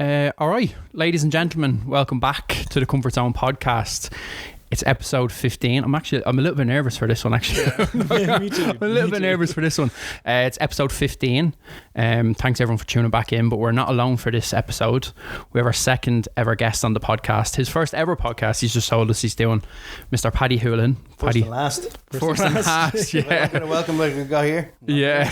All right, ladies and gentlemen, welcome back to the Comfort Zone podcast. It's episode 15. I'm a little bit nervous for this one, actually. Yeah, me too. I'm a little bit nervous for this one. It's episode 15. Thanks everyone for tuning back in, but we're not alone for this episode. We have our second ever guest on the podcast. His first ever podcast, he's just told us he's doing, Mr. Paddy Houlihan. First and last. First and last, yeah. I'm going to welcome like a guy here. Yeah.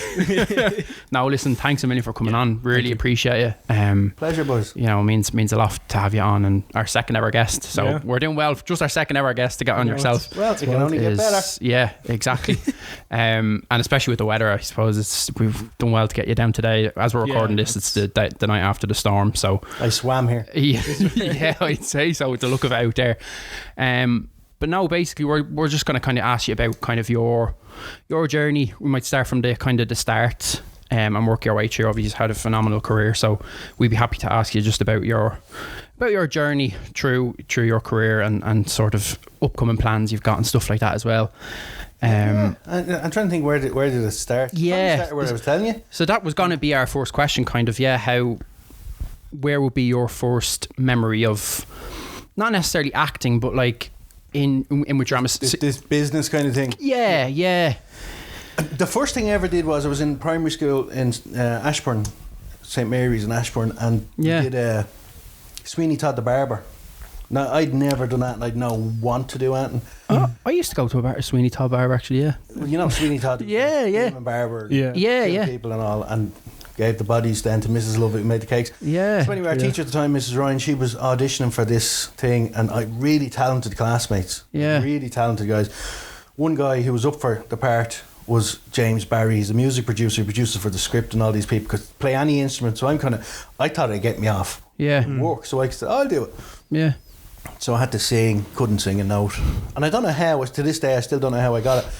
No, listen, thanks a million for coming on. Really appreciate it. Pleasure, boys. You know, means a lot to have you on, and our second ever guest. So Yeah. we're doing well. Just our second ever guest to get on yourself. Well, it can only get better. Yeah, exactly. And especially with the weather, I suppose we've done well to get you down today. As we're recording this, it's the night after the storm. So I swam here. yeah, I'd say so. With the look of it out there. But no, basically, we're just going to kind of ask you about kind of your journey. We might start from the start. And work your way through. Obviously, you've had a phenomenal career, so we'd be happy to ask you just about your journey through your career and sort of upcoming plans you've got and stuff like that as well. I'm trying to think where did it start? Yeah, Probably started where I was telling you. So that was going to be our first question, kind of. Yeah, where would be your first memory of not necessarily acting, but like in with drama? This business kind of thing. Yeah. The first thing I ever did was I was in primary school in Ashbourne, St Mary's in Ashbourne, and did Sweeney Todd the Barber. Now, I'd never done that, and I'd no want to do anything. I used to go to a Sweeney Todd Barber, actually, yeah. Well, you know Sweeney Todd? Yeah. Barber. Yeah. People and all, and gave the bodies then to Mrs. Lovett who made the cakes. Yeah. So anyway, our teacher at the time, Mrs. Ryan, she was auditioning for this thing, and really talented classmates. Yeah. Really talented guys. One guy who was up for the part was James Barry. He's a music producer. He produces for the script, and all these people could play any instrument. So I thought it'd get me off work. So I said, I'll do it. Yeah. So I had to sing, couldn't sing a note. And I don't know how, to this day I still don't know how I got it.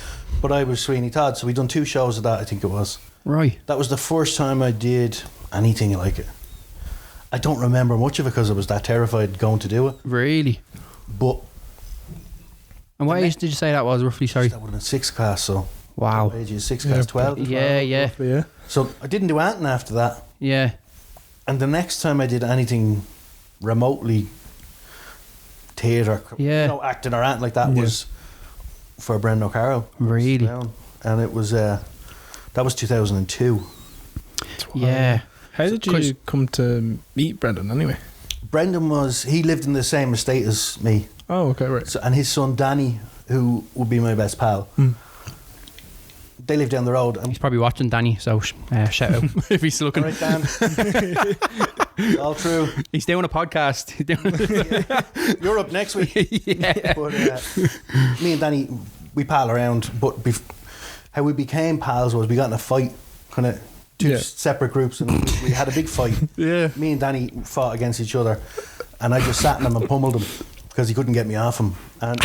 But I was Sweeney Todd, so we'd done 2 shows of that, I think it was. Right. That was the first time I did anything like it. I don't remember much of it because I was that terrified going to do it. Really? But... And what age did you say that was, roughly? Sorry. That would have been 6th class, so... Wow. What age is 6th class, 12? Yeah. Roughly, yeah. So I didn't do anything after that. Yeah. And the next time I did anything remotely theatre, acting or anything like that was for Brendan O'Carroll. Really? And it was, that was 2002. Yeah. How did you come to meet Brendan anyway? Brendan he lived in the same estate as me. Oh, okay, right. So, and his son Danny, who would be my best pal, they live down the road. And he's probably watching, Danny, so shout out if he's looking. All right, Dan. All true. He's doing a podcast. You're up next week. Yeah. But me and Danny, we pal around, but how we became pals was we got in a fight, kind of two separate groups, and we had a big fight. Yeah. Me and Danny fought against each other, and I just sat in him and pummeled him because he couldn't get me off him. And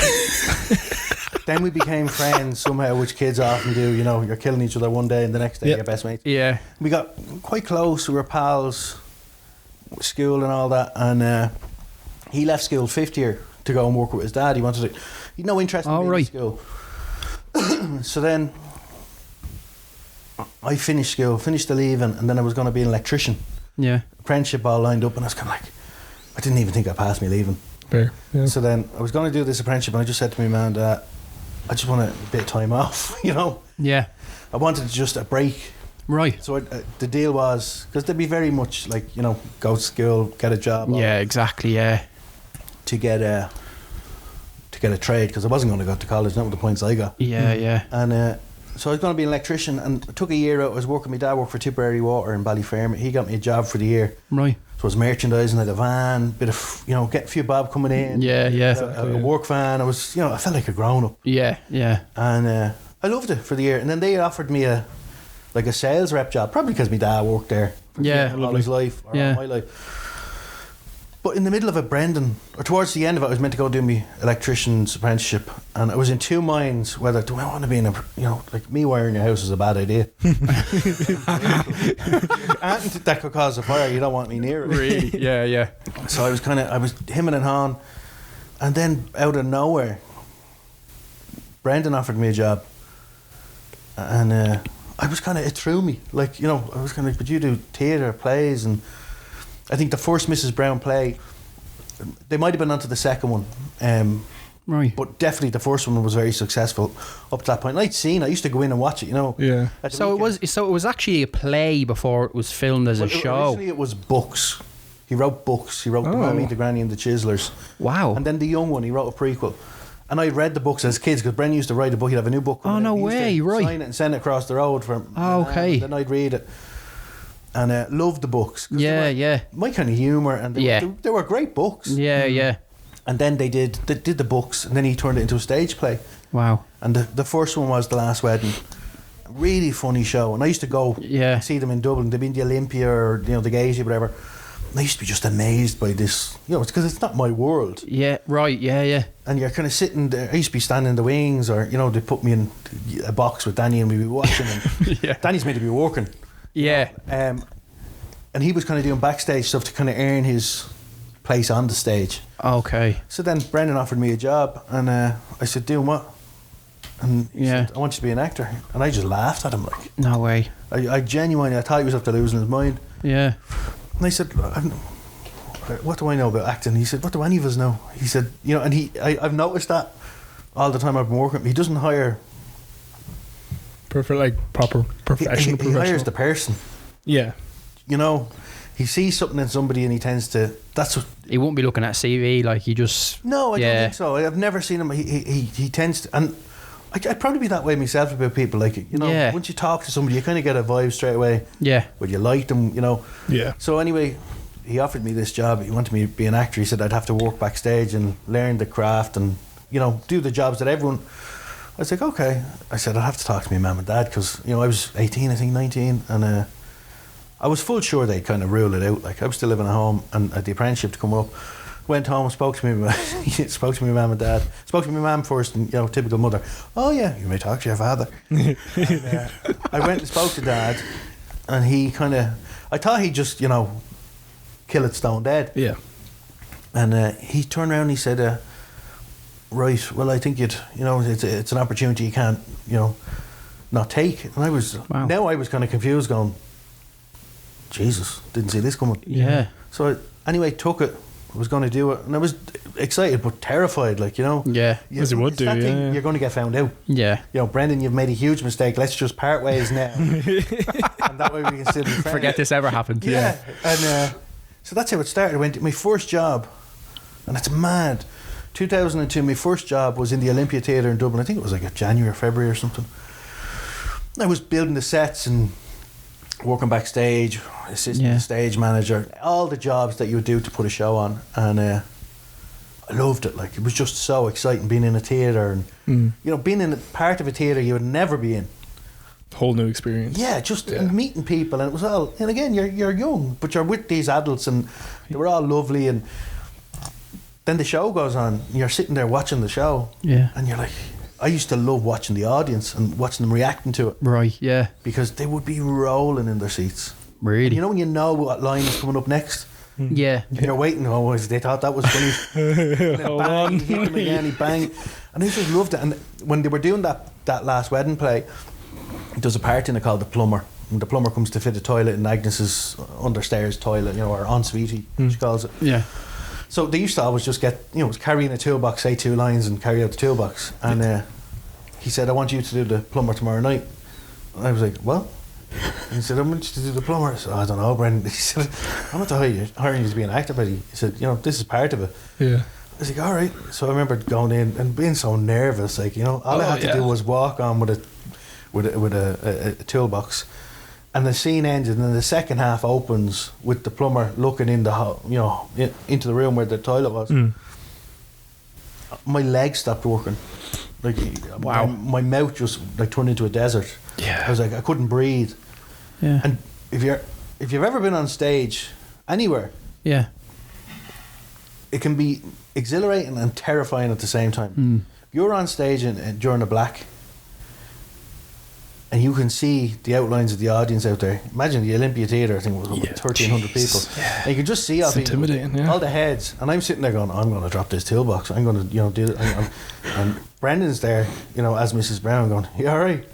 then we became friends somehow, which kids often do. You know, you're killing each other one day and the next day you're best mates. Yeah. We got quite close. We were pals, school and all that. And he left school 5th year to go and work with his dad. He had no interest in being in school. So then I finished school, finished the leaving, and then I was going to be an electrician. Yeah. Apprenticeship all lined up, and I was kind of like, I didn't even think I passed me leaving. Fair. Yeah. So then I was going to do this apprenticeship, and I just said to my man, I just want a bit of time off, you know. Yeah. I wanted just a break. Right. So the deal was, because they'd be very much like, you know, go to school, get a job. Yeah, exactly. Yeah. To get a trade, because I wasn't going to go to college, not with the points I got. Yeah. And so I was going to be an electrician, and I took a year out. I was working. My dad worked for Tipperary Water in Ballyfermot. He got me a job for the year. Right. So I was merchandising at a van, bit of, you know, get a few bob coming in. Yeah. A work van. I felt like a grown up. Yeah. And I loved it for the year. And then they offered me a sales rep job, probably because my dad worked there. All his life, or all my life. But in the middle of it, Brendan, or towards the end of it, I was meant to go do my electrician's apprenticeship, and I was in 2 minds whether do I want to be in like me wiring your house is a bad idea. Anything that could cause a fire, you don't want me near it. Really? Yeah. So I was hemming and hawing, and then out of nowhere, Brendan offered me a job, and I was it threw me, like, you know, I was but you do theatre, plays, and I think the first Mrs. Brown play, they might have been onto the second one. Right. But definitely the first one was very successful up to that point. I used to go in and watch it, Yeah. So it was actually a play before it was filmed as a show. Originally it was books. He wrote books. He wrote The Mammy, The Granny and the Chiselers. Wow. And then the young one, he wrote a prequel. And I read the books as kids because Bren used to write a book. He'd have a new book. Oh, no way, right. Sign it and send it across the road for. Okay. And then I'd read it. And loved the books. Yeah. My kind of humour. And they were great books. Yeah. And then they did the books, and then he turned it into a stage play. Wow. And the first one was The Last Wedding. Really funny show. And I used to go see them in Dublin. They'd be in the Olympia or the Gaiety, whatever. And I used to be just amazed by this. It's because it's not my world. Yeah, right, yeah. And you're kind of sitting there. I used to be standing in the wings, or, they put me in a box with Danny and we'd be watching. And Danny's meant to be working. Yeah. And he was kind of doing backstage stuff to kind of earn his place on the stage. Okay. So then Brendan offered me a job, and I said, doing what? And he said, I want you to be an actor. And I just laughed at him, like. No way. I genuinely, I thought he was up to losing his mind. Yeah. And I said, what do I know about acting? He said, what do any of us know? He said, and I've noticed that all the time I've been working. He doesn't hire proper professional. He hires the person. Yeah. He sees something in somebody and he tends to. That's what. He won't be looking at CV like he just. No, I don't think so. I've never seen him. He tends to, and I'd probably be that way myself about people. Like, once you talk to somebody, you kind of get a vibe straight away. Yeah. Whether you like them, Yeah. So anyway, he offered me this job. He wanted me to be an actor. He said I'd have to work backstage and learn the craft and do the jobs that everyone. I was like, okay. I said I'd have to talk to my mum and dad because I was 18, I think 19, and. I was full sure they'd kind of rule it out. Like, I was still living at home, and the apprenticeship to come up. Went home, spoke to me, spoke to my mum and dad. Spoke to my mum first, and typical mother. Oh yeah, you may talk to your father. And, I went and spoke to Dad, and he kind of. I thought he'd just kill it stone dead. Yeah. And he turned around and he said, "Right, well, I think it's an opportunity you can't not take." And I was now I was kind of confused, going, Jesus, didn't see this coming. Yeah. So anyway, took it. I was going to do it, and I was excited but terrified, like Yeah. As you would do. Yeah. You're going to get found out. Yeah. Brendan, you've made a huge mistake. Let's just part ways now, and that way we can still be friends. Forget this ever happened. Yeah. And so that's how it started. I went to my first job, and it's mad. 2002, my first job was in the Olympia Theatre in Dublin. I think it was like a January or February or something. I was building the sets and working backstage, assistant stage manager, all the jobs that you would do to put a show on, and I loved it. Like, it was just so exciting being in a theatre and being in a part of a theatre you would never be in. Whole new experience. Yeah, just meeting people, and it was all. And again, you're young, but you're with these adults, and they were all lovely. And then the show goes on, and you're sitting there watching the show, and you're like. I used to love watching the audience and watching them reacting to it. Right, yeah. Because they would be rolling in their seats. Really? And when you know what line is coming up next? Yeah. And you're waiting, they thought that was funny. Hold bang, on. he hit him again, he bang. And I just loved it. And when they were doing that Last Wedding play, there's a part in it called The Plumber. And the plumber comes to fit a toilet in Agnes's understairs toilet, or ensuite, she calls it. Yeah. So they used to always just get, carrying a toolbox, say 2 lines and carry out the toolbox. And he said, I want you to do the plumber tomorrow night. And I was like, what? And he said, I want you to do the plumber. I said, I don't know, Brendan. He said, I'm not hiring you to be an actor, but he said, this is part of it. Yeah. I was like, all right. So I remember going in and being so nervous, like, all I had to do was walk on with a toolbox. And the scene ended, and then the second half opens with the plumber looking in the into the room where the toilet was. My legs stopped working. Like, wow. My mouth just turned into a desert. Yeah. I was like, I couldn't breathe. Yeah. And if you've ever been on stage anywhere, yeah, it can be exhilarating and terrifying at the same time. If you're on stage during a black. And you can see the outlines of the audience out there. Imagine the Olympia Theatre, I think it was 1,300 people. Yeah. And you can just see all the heads. And I'm sitting there going, I'm going to drop this toolbox. I'm going to, do it. And Brendan's there, as Mrs. Brown, going, you all right?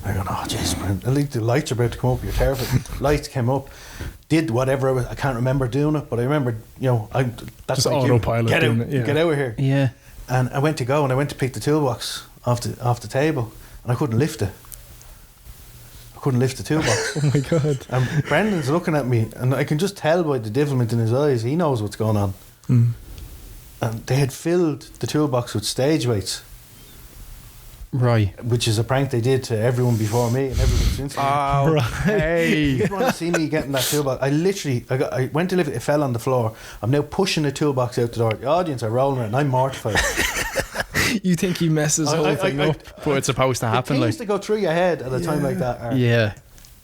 I go, oh jeez, Brendan, at least the lights are about to come up. You're terrified. Lights came up. Did whatever I can't remember doing it, but I remember, that's just like autopilot. Get out, doing it, yeah. get out of here. Yeah. And I went to pick the toolbox off the table, and I couldn't lift it. I couldn't lift the toolbox. Oh my God. And Brendan's looking at me, and I can just tell by the devilment in his eyes, he knows what's going on. Mm. And they had filled the toolbox with stage weights. Right. Which is a prank they did to everyone before me and everyone since me. Oh, Right. hey. You want to see me getting that toolbox? I went to lift it, it fell on the floor. I'm now pushing the toolbox out the door. The audience are rolling around, and I'm mortified. You think he messes the whole thing up? But it's supposed to happen. Things that go through your head at a time like that are, Yeah.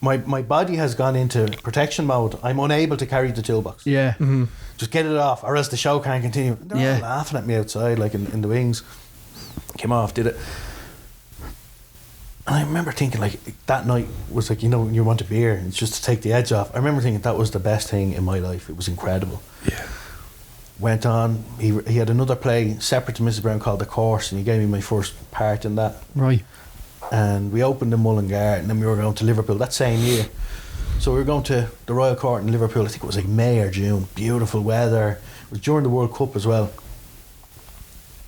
my body has gone into protection mode. I'm unable to carry the toolbox. Yeah. Mm-hmm. Just get it off, or else the show can't continue. They're all laughing at me outside, like in the wings. Came off, did it. And I remember thinking, like, that night was like, when you want a beer, it's just to take the edge off. I remember thinking that was the best thing in my life. It was incredible. Yeah. Went on, he had another play separate to Mrs. Brown called The Course, and he gave me my first part in that. Right. And we opened in Mullingar, and then we were going to Liverpool that same year. So we were going to the Royal Court in Liverpool. I think it was like May or June. Beautiful weather. It was during the World Cup as well.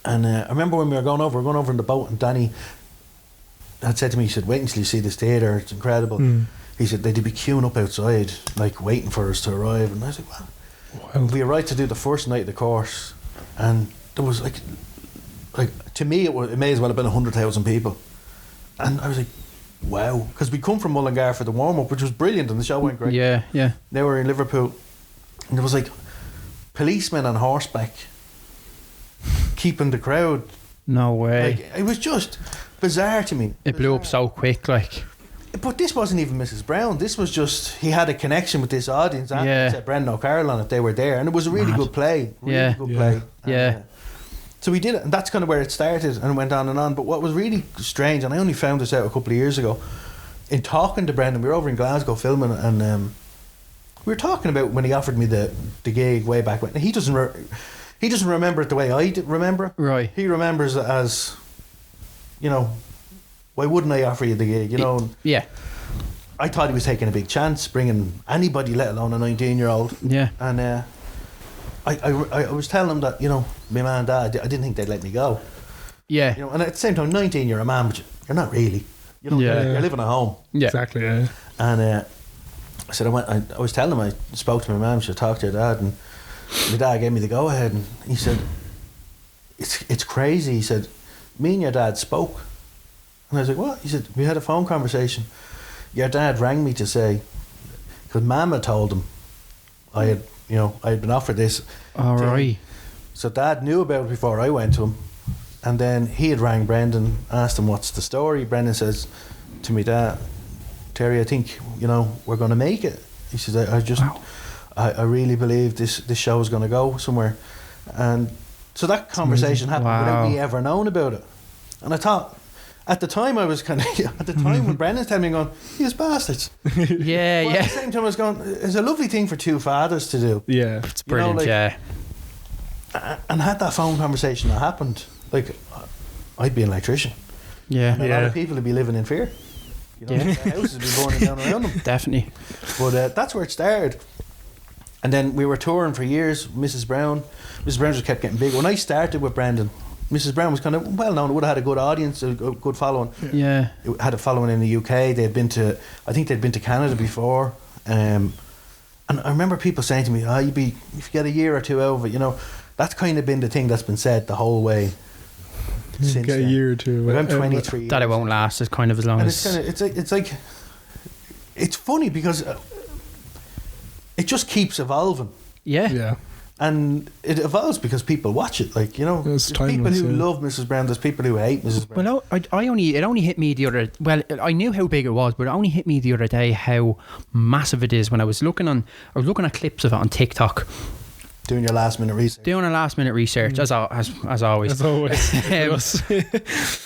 And I remember when we were going over in the boat, and Danny had said to me, he said, wait until you see this theatre, it's incredible. He said they'd be queuing up outside, like waiting for us to arrive. And I was like, well, we arrived to do the first night of the course, and there was like to me it may as well have been 100,000 people. And I was like, wow, because we come from Mullingar for the warm-up, which was brilliant, and the show went great. Yeah. They were in Liverpool, and there was like policemen on horseback keeping the crowd. No way. Like, it was just bizarre to me. It blew up so quick, like. But this wasn't even Mrs. Brown. This was just, he had a connection with this audience. And Yeah. said Brendan O'Carroll on it. They were there, and it was a really good play. Really good play. And, so we did it, and that's kind of where it started, and it went on and on. But what was really strange, and I only found this out a couple of years ago, in talking to Brendan, we were over in Glasgow filming, and we were talking about when he offered me the gig way back when. He doesn't remember it the way I remember it. Right. He remembers it as, why wouldn't I offer you the gig? Yeah. I thought he was taking a big chance, bringing anybody, let alone a 19-year-old. Yeah. And I was telling him that, my mum and dad, I didn't think they'd let me go. Yeah. And at the same time, 19, you're a man, but you're not really. You're living at home. Yeah. Exactly. Yeah. And I said, I was telling him, I spoke to my mum, she talked to her dad, and my dad gave me the go ahead, and he said, it's crazy. He said, me and your dad spoke. And I was like, what? He said, we had a phone conversation. Your dad rang me to say, because Mama told him I had been offered this. All right. So Dad knew about it before I went to him, and then he had rang Brendan, asked him what's the story. Brendan says to me, Dad, Terry, I think we're going to make it. He says, I really believe this show is going to go somewhere. And so that conversation happened without me ever knowing about it. And I thought, at the time I was kind of, when Brendan's telling me, going, these bastards. Yeah. At the same time I was going, it's a lovely thing for two fathers to do. Yeah. It's brilliant, And had that phone conversation that happened, like, I'd be an electrician. Yeah. And a lot of people would be living in fear. Their houses would be burning down around them. Definitely. But that's where it started. And then we were touring for years. Mrs. Brown just kept getting big. When I started with Brendan, Mrs. Brown was kind of well known. It would have had a good audience, a good following. Yeah. It had a following in the UK. I think they'd been to Canada before. And I remember people saying to me, if you get a year or two out of it, that's kind of been the thing that's been said the whole way. Since get a year or two. I'm 23. That it won't last as kind of as long and as. It's funny because it just keeps evolving. Yeah. Yeah. And it evolves because people watch it. Like, there's people who love Mrs. Brown, there's people who hate Mrs. Brown. Well, it only hit me the other. Well, I knew how big it was, but it only hit me the other day how massive it is. When I was looking at clips of it on TikTok. Doing your last minute research. As always. As always.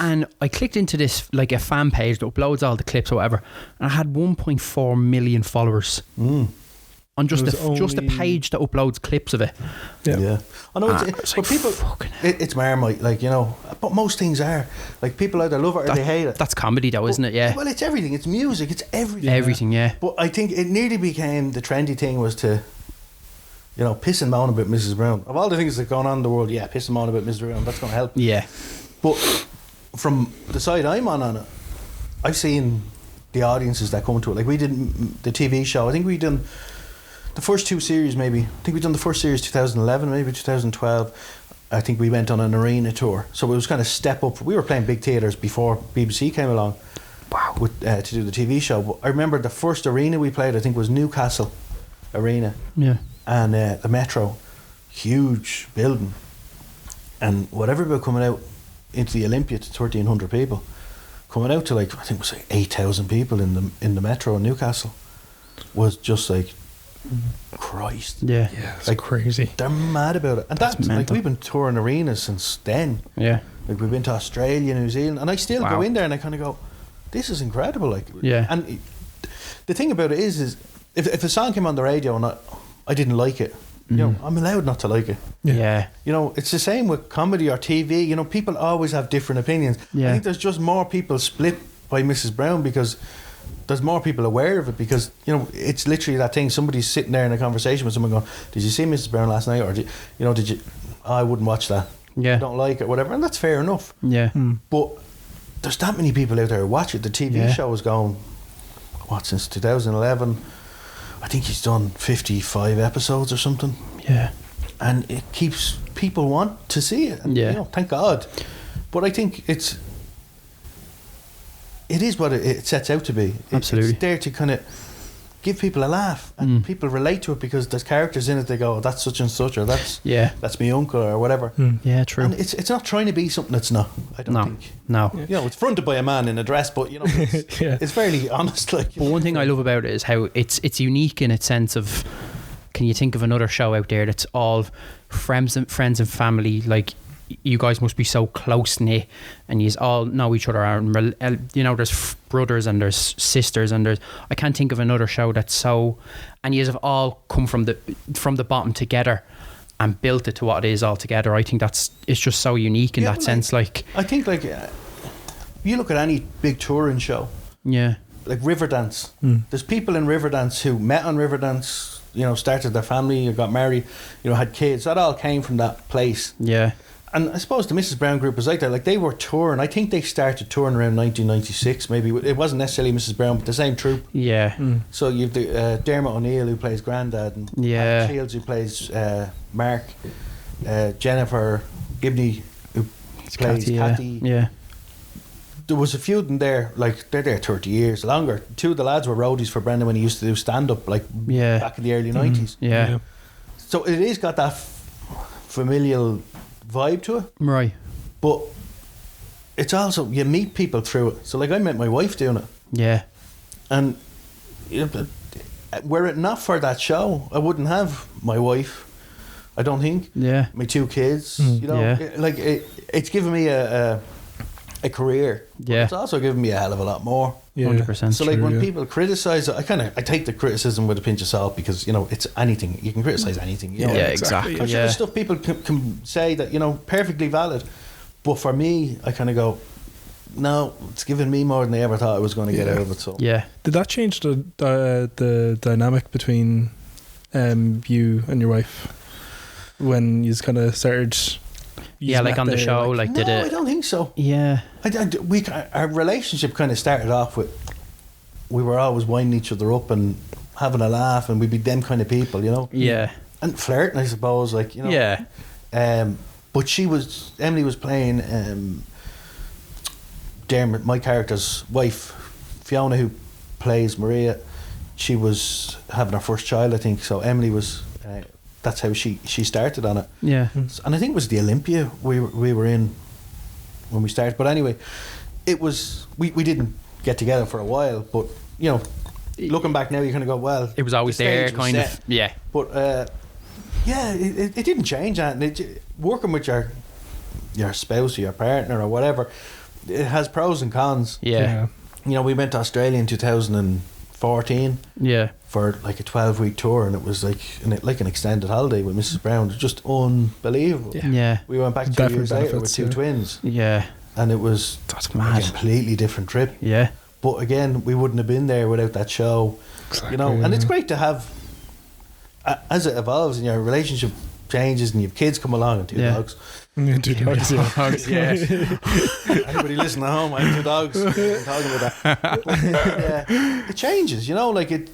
And I clicked into this, like a fan page that uploads all the clips or whatever, and I had 1.4 million followers on just the page that uploads clips of it. Yeah. I know it's but people, it's Marmite, like, you know, but most things are. Like, people either love it or they hate it. That's comedy though, isn't it? Yeah. Well, it's everything. It's music. It's everything. Everything, yeah. But I think it nearly became the trendy thing was to, you know, piss and moan about Mrs. Brown. Of all the things that are going on in the world, piss and moan about Mrs. Brown. That's going to help. Yeah. But from the side I'm on it, I've seen the audiences that come to it. Like, we did the TV show. I think we done the first 2 series, maybe. I think we done the first series 2011, maybe 2012. I think we went on an arena tour. So it was kind of step up. We were playing big theatres before BBC came along. Wow. With, to do the TV show. But I remember the first arena we played, I think, was Newcastle Arena. Yeah. And the Metro. Huge building. And whatever about coming out into the Olympia to 1,300 people, coming out to, like, I think it was like 8,000 people in the Metro in Newcastle, was just like, Christ. Yeah, it's like crazy. They're mad about it. And that's like, we've been touring arenas since then. Yeah. Like, we've been to Australia, New Zealand, and I still go in there and I kind of go, this is incredible. Like, yeah. And the thing about it is if a song came on the radio and I didn't like it, you know, I'm allowed not to like it. Yeah. You know, it's the same with comedy or TV. You know, people always have different opinions. Yeah. I think there's just more people split by Mrs. Brown because there's more people aware of it, because, you know, it's literally that thing. Somebody's sitting there in a conversation with someone going, did you see Mrs. Brown last night? Or, did you, I wouldn't watch that. Yeah. I don't like it, whatever. And that's fair enough. Yeah. But there's that many people out there who watch it. The TV show is going, since 2011. I think he's done 55 episodes or something. Yeah. And it keeps people want to see it. And, you know, thank God. But I think it is what it sets out to be. Absolutely. It's there to kind of give people a laugh, and people relate to it because there's characters in it. They go, oh, that's such and such, or that's my uncle, or whatever. Yeah, true. And it's not trying to be something it's not. I don't think. No. You know, it's fronted by a man in a dress, but, you know, it's fairly honest. Like, but one thing I love about it is how it's unique in its sense of, can you think of another show out there that's all friends and family? Like, you guys must be so close knit, and you all know each other. And, you know, there's brothers and there's sisters, and I can't think of another show that's so. And you have all come from the bottom together and built it to what it is all together. I think it's just so unique in that sense. Like, I think, like, you look at any big touring show. Yeah. Like Riverdance. There's people in Riverdance who met on Riverdance, you know, started their family, or got married, you know, had kids. That all came from that place. Yeah. And I suppose the Mrs. Brown group was like that. Like, they were touring. I think they started touring around 1996. Maybe it wasn't necessarily Mrs. Brown, but the same troupe. Yeah. So you've the Dermot O'Neill, who plays Grandad, and Adam Shields, who plays Mark, Jennifer Gibney, who plays Cathy. Yeah. There was a few of them there, like, they're there 30 years longer. 2 of the lads were roadies for Brendan when he used to do stand-up, like, back in the early 90s. Yeah. So it is got that familial vibe to it. Right. But it's also, you meet people through it. So, like, I met my wife doing it. Yeah. And, you know, were it not for that show, I wouldn't have my wife, I don't think. Yeah. My 2 kids, you know. Like, it's given me a career. Yeah. It's also given me a hell of a lot more. 100%. So, like, when people criticise it, I take the criticism with a pinch of salt, because, you know, it's anything. You can criticise anything. You know? Yeah, exactly. I'm sure there's stuff people can say that, you know, perfectly valid. But for me, I kind of go, no, it's given me more than I ever thought I was going to get out of it. So did that change the dynamic between you and your wife when you kind of started? Like on the show, like, did it? I don't think so. Yeah. Our relationship kind of started off with, we were always winding each other up and having a laugh, and we'd be them kind of people, you know. Yeah. And flirting, I suppose, like, you know. Yeah. But Emily was playing Dermot, my character's wife, Fiona, who plays Maria. She was having her first child, I think. So Emily was. That's how she started on it. Yeah. And I think it was the Olympia we were in when we started. But anyway, it was, we didn't get together for a while, but, you know, looking back now, you kind of go, well, it was always there, kind of. Yeah. But it didn't change that. Working with your spouse or your partner or whatever, it has pros and cons. Yeah. You know, we went to Australia in 2015 14 for like a 12-week tour, and it was like an extended holiday with Mrs. Brown. It was just unbelievable. We went back 2 years later with two twins, and it was a completely different trip. But again, we wouldn't have been there without that show. Exactly, and it's great to have, as it evolves and your relationship changes and you have kids come along and two dogs. Two dogs, Anybody listening at home, I have two dogs. I'm talking about that. But, it changes, like it.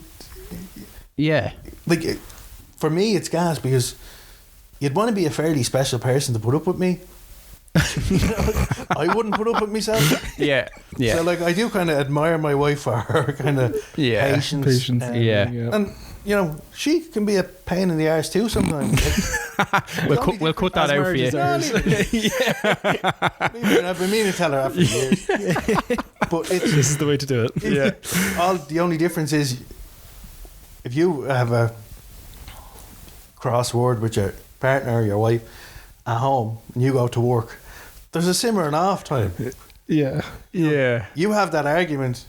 Like for me, it's gas because you'd want to be a fairly special person to put up with me. I wouldn't put up with myself. So like I do kind of admire my wife for her kind of patience. And she can be a pain in the arse too sometimes. We'll cut that out for you. I've been meaning to tell her after years. But this is the way to do it. The only difference is if you have a crossword with your partner or your wife at home and you go to work, there's a simmering off time. You have that argument.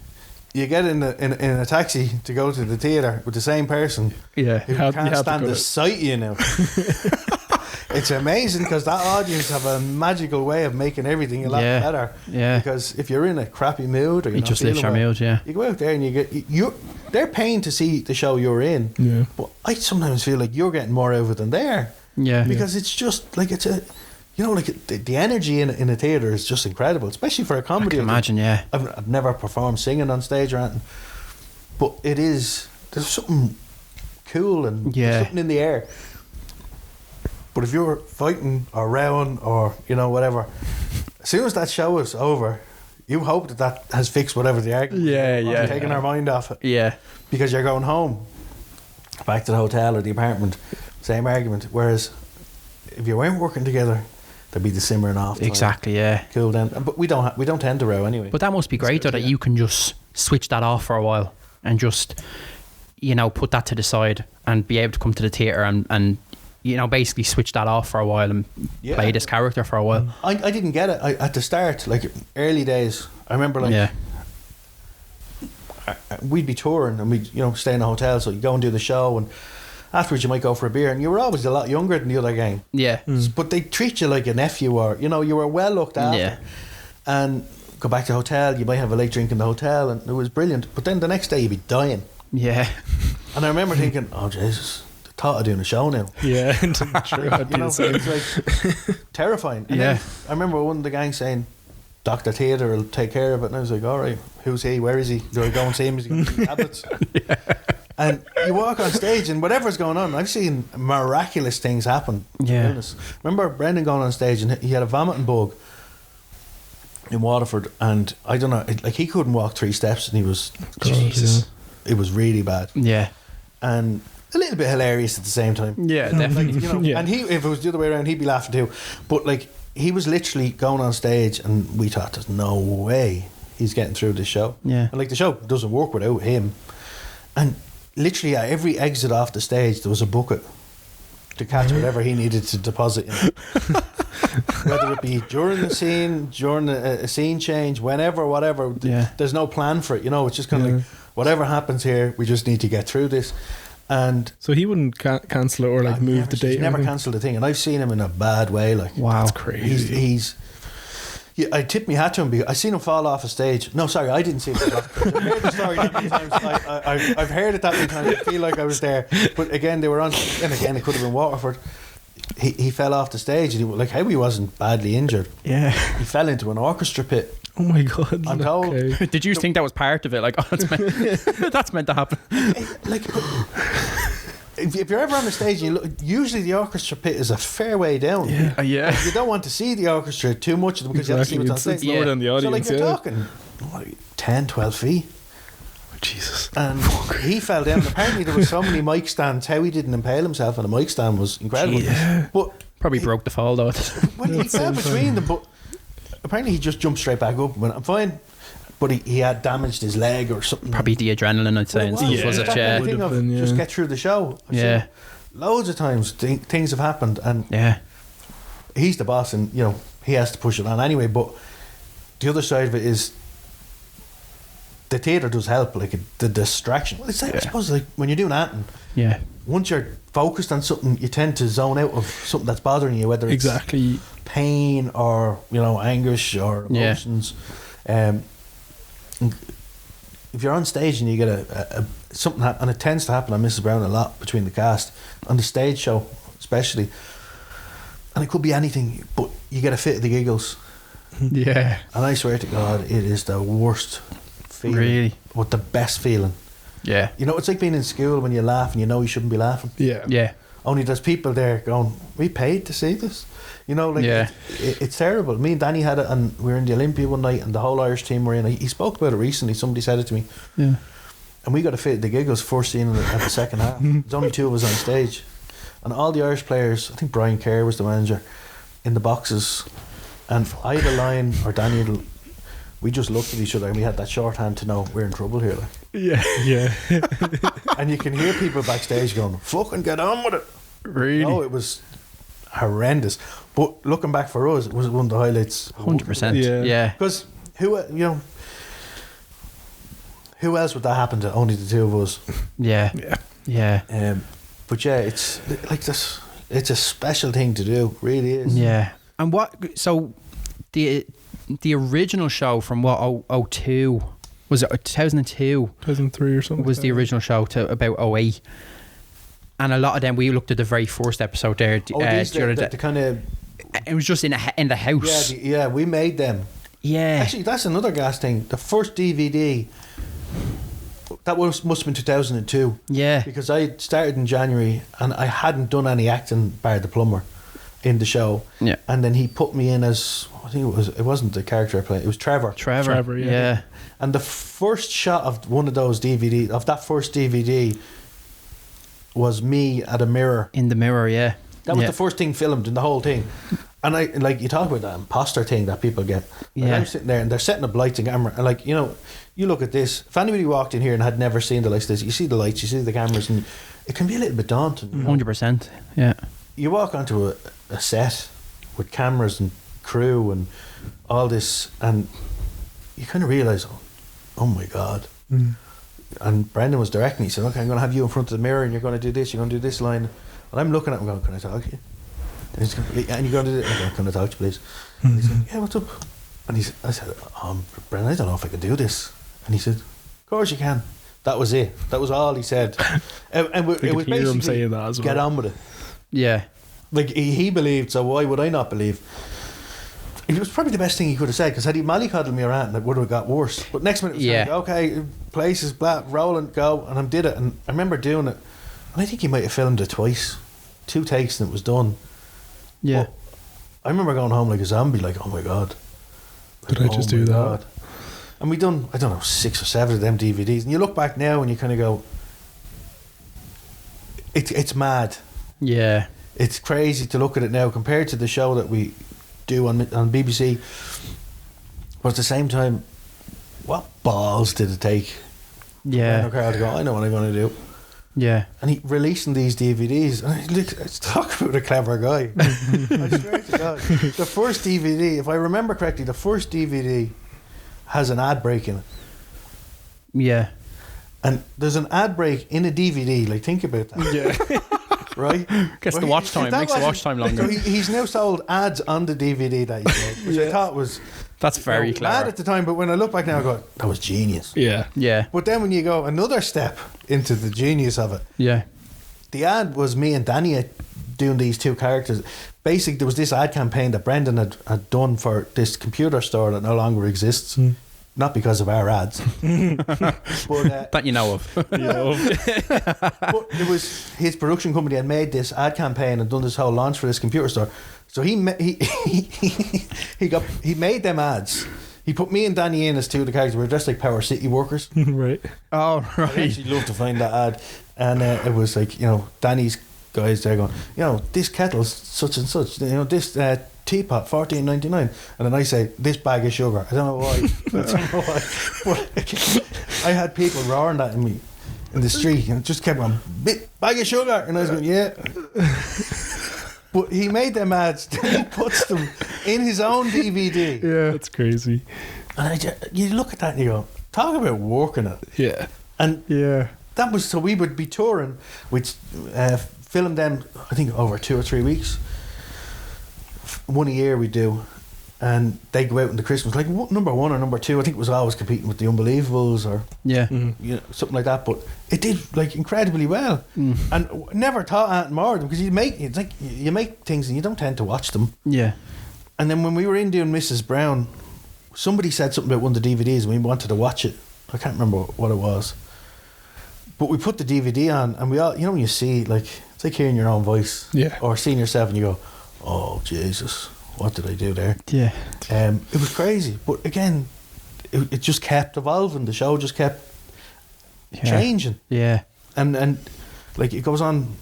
You get in a taxi to go to the theatre with the same person who can't stand the sight of you now. It's amazing because that audience have a magical way of making everything a lot better. Because if you're in a crappy mood or you're it just lifts your mood, you go out there and they're paying to see the show you're in. But I sometimes feel like you're getting more out of it than they're. Because it's just like it's a. Like the energy in a theatre is just incredible, especially for a comedy. I can imagine, I've never performed singing on stage or anything, but there's something cool and there's something in the air. But if you're fighting or rowing or whatever, as soon as that show is over, you hope that has fixed whatever the argument is. Taking our mind off it. Because you're going home, back to the hotel or the apartment, same argument. Whereas if you weren't working together, there'd be the simmering off time. Exactly, Cool down. But we don't tend to row anyway. But that must be great though, that you can just switch that off for a while and just put that to the side and be able to come to the theatre and basically switch that off for a while and play this character for a while. I didn't get it at the start, like early days. I remember we'd be touring and we'd stay in a hotel, so you go and do the show, and afterwards you might go for a beer, and you were always a lot younger than the other gang. But they treat you like a nephew, or you were well looked after. And go back to the hotel, you might have a late drink in the hotel, and it was brilliant. But then the next day you'd be dying. And I remember thinking, oh Jesus, the thought of doing a show now. True. It's like terrifying. And then I remember one of the gang saying, Dr. Theatre will take care of it, and I was like, all right, who's he, where is he, do I go and see him, is he going to give tablets? And you walk on stage and whatever's going on, I've seen miraculous things happen. Remember Brendan going on stage and he had a vomiting bug in Waterford, and I don't know, like he couldn't walk 3 steps, and he was it was really bad. And a little bit hilarious at the same time. Definitely. And if it was the other way around, he'd be laughing too. But like he was literally going on stage, and we thought there's no way he's getting through this show. And like the show doesn't work without him. And literally at every exit off the stage there was a bucket to catch whatever he needed to deposit in. Whether it be during the scene, during a scene change, whatever. There's no plan for it. It's just kind of like whatever happens here, we just need to get through this. And so he wouldn't cancel it or like move the date. He's never cancelled a thing, and I've seen him in a bad way. Like, wow, that's crazy. I tip my hat to him because I seen him fall off a stage. No, sorry, I didn't see him fall off. I've heard the story that many times. I've heard it that many times. I feel like I was there. But again, they were on, and again, it could have been Waterford. He fell off the stage, and how he wasn't badly injured. He fell into an orchestra pit. Oh my God! I'm told. Okay. Did you think that was part of it? Like, that's meant to happen. Like, if you're ever on the stage, and you look, usually the orchestra pit is a fair way down. Like, you don't want to see the orchestra too much of them because you have to see what's on stage. It's lower than the audience. So like you're talking 10, 12 feet. Oh, Jesus. And he fell down. Apparently there were so many mic stands. How he didn't impale himself on a mic stand was incredible. But probably broke the fall though. Well, he fell between them, but apparently he just jumped straight back up and went, I'm fine. But he had damaged his leg or something. Probably the adrenaline, I'd say. Just get through the show. Loads of times things have happened, and he's the boss, and he has to push it on anyway. But the other side of it is the theatre does help, like the distraction. Well, it's like, I suppose, like when you're doing acting, once you're focused on something, you tend to zone out of something that's bothering you, whether it's pain or, you know, anguish or emotions. If you're on stage and you get a something and it tends to happen on Mrs. Brown a lot between the cast on the stage show especially, and it could be anything, but you get a fit of the giggles. Yeah. And I swear to God, it is the worst feeling. Really? But the best feeling. Yeah. You know, it's like being in school when you laugh and you know you shouldn't be laughing. Yeah. Yeah. Only there's people there going, we paid to see this. You know, like, it's terrible. Me and Danny had it, and we were in the Olympia one night, and the whole Irish team were in. He spoke about it recently. Somebody said it to me. Yeah. And we got a fit of the giggles first scene at the second half. There's only 2 of us on stage. And all the Irish players, I think Brian Kerr was the manager, in the boxes. And I had a line, or Danny had we just looked at each other and we had that shorthand to know we're in trouble here. Like. Yeah. And you can hear people backstage going, fucking get on with it. Really? No, it was horrendous. But looking back for us, it was one of the highlights. 100%. Yeah. Because who else would that happen to? Only the 2 of us. Yeah. But yeah, it's like this. It's a special thing to do. It really is. Yeah. And so the original show from 02 was it 2002? 2003 or something. Was the original show to about 08. And a lot of them, we looked at the very first episode there. The kind of. It was just in the house. Yeah, we made them. Yeah. Actually, that's another gas thing. The first DVD, that must have been 2002. Yeah. Because I started in January and I hadn't done any acting bar the plumber in the show. Yeah. And then he put me in as, I think it wasn't the character I played, it was Trevor. Trevor, yeah. And the first shot of one of those DVD, of that first DVD, was me at a mirror. In the mirror, yeah. That was the first thing filmed in the whole thing. And I, like, you talk about that imposter thing that people get. Like, I'm sitting there and they're setting up lights and camera. And like, you know, you look at this. If anybody walked in here and had never seen the lights, you see the lights, you see the cameras, and it can be a little bit daunting. 100%, yeah. You walk onto a set with cameras and crew and all this, and you kind of realise, oh my God. And Brendan was directing. He said, okay, I'm going to have you in front of the mirror and you're going to do this, you're going to do this line. And I'm looking at him going, can I talk to you? And you're going to do this. Can I talk to you, please? And he said, yeah, what's up? And I said, Brendan, I don't know if I can do this. And he said, of course you can. That was it. That was all he said. And it was basically, him saying that as well. Get on with it. Yeah. Like, he believed, so why would I not believe? It was probably the best thing he could have said, because had he mollycoddled me around, it would have got worse. But next minute it was like, okay, places, rolling, go, and I did it. And I remember doing it, and I think he might have filmed it twice, 2 takes, and it was done. Yeah. But I remember going home like a zombie, like, oh my God. Did I just do that? God. And we done, I don't know, 6 or 7 of them DVDs, and you look back now and you kind of go, it's mad. Yeah. It's crazy to look at it now compared to the show that we do on BBC. But at the same time, what balls did it take? Yeah. Crowd to go, I know what I'm going to do. Yeah. And he releasing these DVDs, and let's talk about a clever guy. I swear to God. The first DVD, if I remember correctly, the first DVD has an ad break in it. Yeah. And there's an ad break in a DVD, like, think about that. Yeah. Right? Gets the watch time, makes the watch time longer. So he's now sold ads on the DVD that he made, which I thought was... That's very clever. Mad at the time, but when I look back now, I go, that was genius. Yeah. Yeah. But then when you go another step into the genius of it, yeah, the ad was me and Danny doing these 2 characters. Basically, there was this ad campaign that Brendan had done for this computer store that no longer exists. Not because of our ads. But, that you know of. But it was his production company had made this ad campaign and done this whole launch for this computer store. So he made them ads. He put me and Danny in as 2 of the characters. We were dressed like Power City workers. Right. Oh, right. I'd actually love to find that ad. And it was like, you know, Danny's guys there going, you know, this kettle's such and such. You know, this teapot, $14.99. And then I say, this bag of sugar. I don't know why. But I had people roaring that at me in the street, and it just kept on, bag of sugar. And I was going, yeah. But he made them ads, then he puts them in his own DVD. Yeah, that's crazy. And you look at that and you go, talk about working it. Yeah. And Yeah. that was, so we would be touring. We'd film them, I think, over 2 or 3 weeks. One a year we do. And they'd go out in the Christmas, like number 1 or number 2. I think it was always competing with the Unbelievables or something like that. But it did like incredibly well, and never thought anything more of them, because you make things and you don't tend to watch them. Yeah. And then when we were in doing Mrs. Brown, somebody said something about one of the DVDs and we wanted to watch it. I can't remember what it was, but we put the DVD on, and we all, when you see, like, it's like hearing your own voice, or seeing yourself, and you go, "Oh Jesus, what did I do there?" Yeah. It was crazy, but again, it just kept evolving. The show just kept changing. Yeah. And like, it goes on.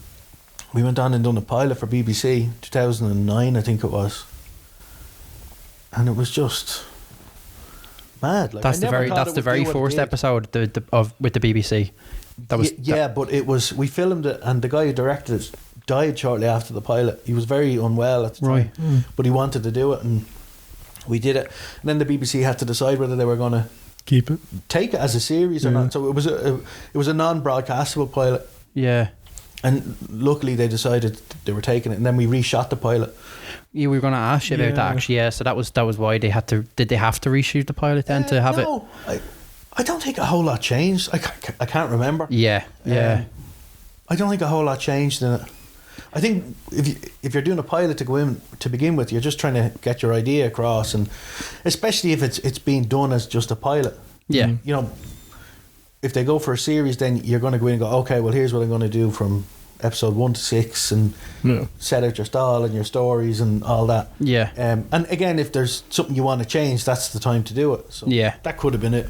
We went on and done a pilot for BBC 2009, I think it was, and it was just mad. Like, that's the very first episode with the BBC. That was but it was, we filmed it, and the guy who directed it died shortly after the pilot. He was very unwell at the time, but he wanted to do it, and we did it. And then the BBC had to decide whether they were going to take it as a series or not. So it was a non-broadcastable pilot. Yeah. And luckily they decided they were taking it, and then we reshot the pilot. Yeah, we were going to ask you about that, actually. Yeah, so that was why they had to. Did they have to reshoot the pilot then to have it? No, I don't think a whole lot changed. I can't remember. Yeah. I don't think a whole lot changed in it. I think if you're doing a pilot to go in to begin with, you're just trying to get your idea across, and especially if it's being done as just a pilot. Yeah. If they go for a series, then you're going to go in and go, okay, well, here's what I'm going to do from episode 1 to 6, and set out your style and your stories and all that. Yeah. And again, if there's something you want to change, that's the time to do it. So that could have been it.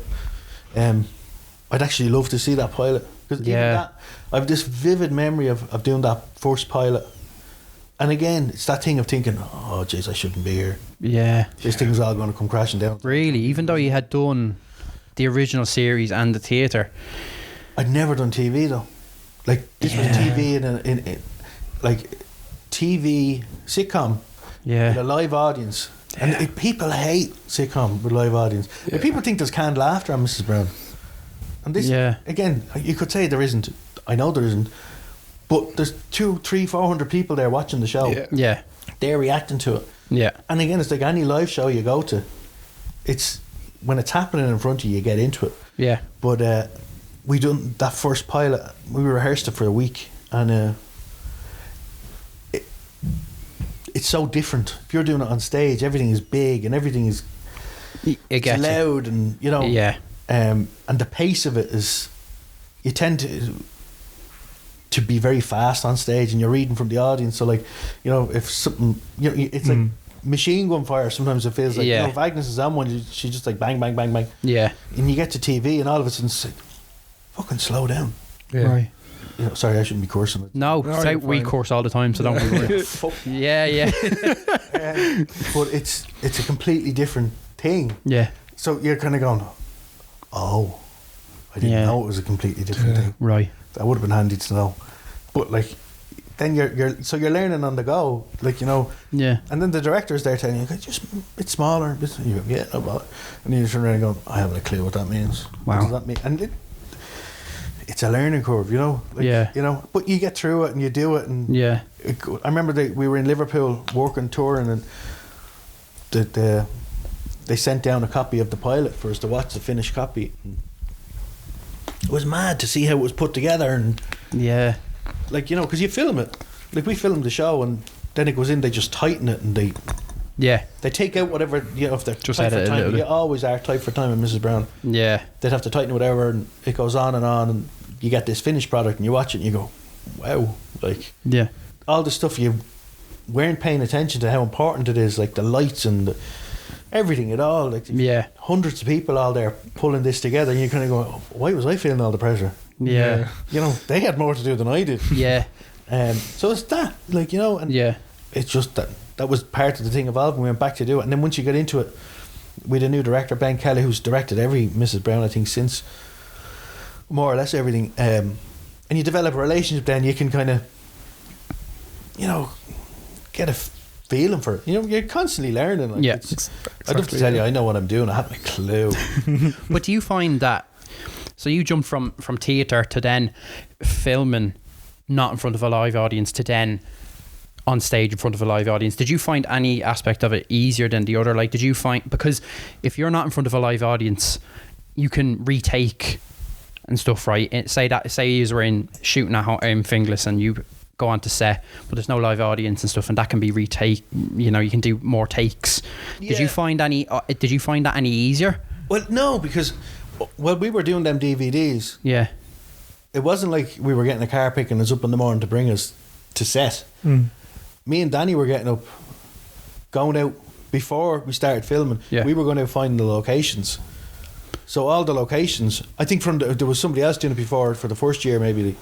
I'd actually love to see that pilot, because even that, I have this vivid memory of doing that first pilot. And again, it's that thing of thinking, oh jeez, I shouldn't be here. Yeah. This thing's all going to come crashing down. Really? Even though you had done the original series and the theatre? I'd never done TV though. Like, this was TV in like TV sitcom with a live audience. And people hate sitcom with live audience. Like, people think there's canned laughter on Mrs. Brown. And this, again, you could say there isn't. I know there isn't. But there's 200, 300, 400 people there watching the show. Yeah. They're reacting to it. Yeah. And again, it's like any live show you go to. It's when it's happening in front of you, you get into it. Yeah. But we done that first pilot. We rehearsed it for a week, and it's so different. If you're doing it on stage, everything is big and everything is it's loud, and and the pace of it is, you tend to be very fast on stage, and you're reading from the audience. So, like, if something, it's like machine gun fire. Sometimes it feels like, if Agnes is on one, she just like bang, bang, bang, bang. Yeah. And you get to TV, and all of a sudden it's like, fucking slow down. Yeah. Right. Sorry, I shouldn't be cursing. No, we curse all the time, so don't worry. Yeah. But it's a completely different thing. Yeah. So you're kind of going, oh, I didn't know it was a completely different thing. Right. That would have been handy to know. But like, then you're learning on the go, like, Yeah. And then the director's there telling you, just a bit smaller. You go, and you turn around and go, I haven't a clue what that means. Wow. What does that mean? And it's a learning curve, Like, but you get through it and you do it, and I remember we were in Liverpool working, touring, and they sent down a copy of the pilot for us to watch, the finished copy. It was mad to see how it was put together, and like, because you film it, like we filmed the show, and then it goes in, they just tighten it, and they take out whatever, if they're just tight for time. You always are tight for time in Mrs. Brown. Yeah, they'd have to tighten whatever, and it goes on, and you get this finished product, and you watch it and you go, wow, like, all the stuff you weren't paying attention to, how important it is, like the lights and everything at all, like hundreds of people all there pulling this together, and you kind of go, why was I feeling all the pressure? They had more to do than I did. So it's that, like, and it's just that was part of the thing evolving. We went back to do it, and then once you get into it, we had a new director, Ben Kelly, who's directed every Mrs. Brown, I think, since, more or less everything, and you develop a relationship, then you can kind of get a feeling for it. You know, you're constantly learning. Like, Yeah. I'd have to tell you, I know what I'm doing. I haven't a clue. But do you find that, so you jumped from theatre to then filming not in front of a live audience to then on stage in front of a live audience, did you find any aspect of it easier than the other? Like, did you find, because if you're not in front of a live audience, you can retake and stuff, right? Say you were in shooting at Finglas and you go on to set, but there's no live audience and stuff, and that can be retake. You know, you can do more takes. Yeah. Did you find that any easier? Well, no, because while we were doing them DVDs, yeah, it wasn't like we were getting a car picking us up in the morning to bring us to set. Me and Danny were getting up, going out before we started filming. Yeah. We were going to find the locations. So all the locations, I think there was somebody else doing it before for the first year, maybe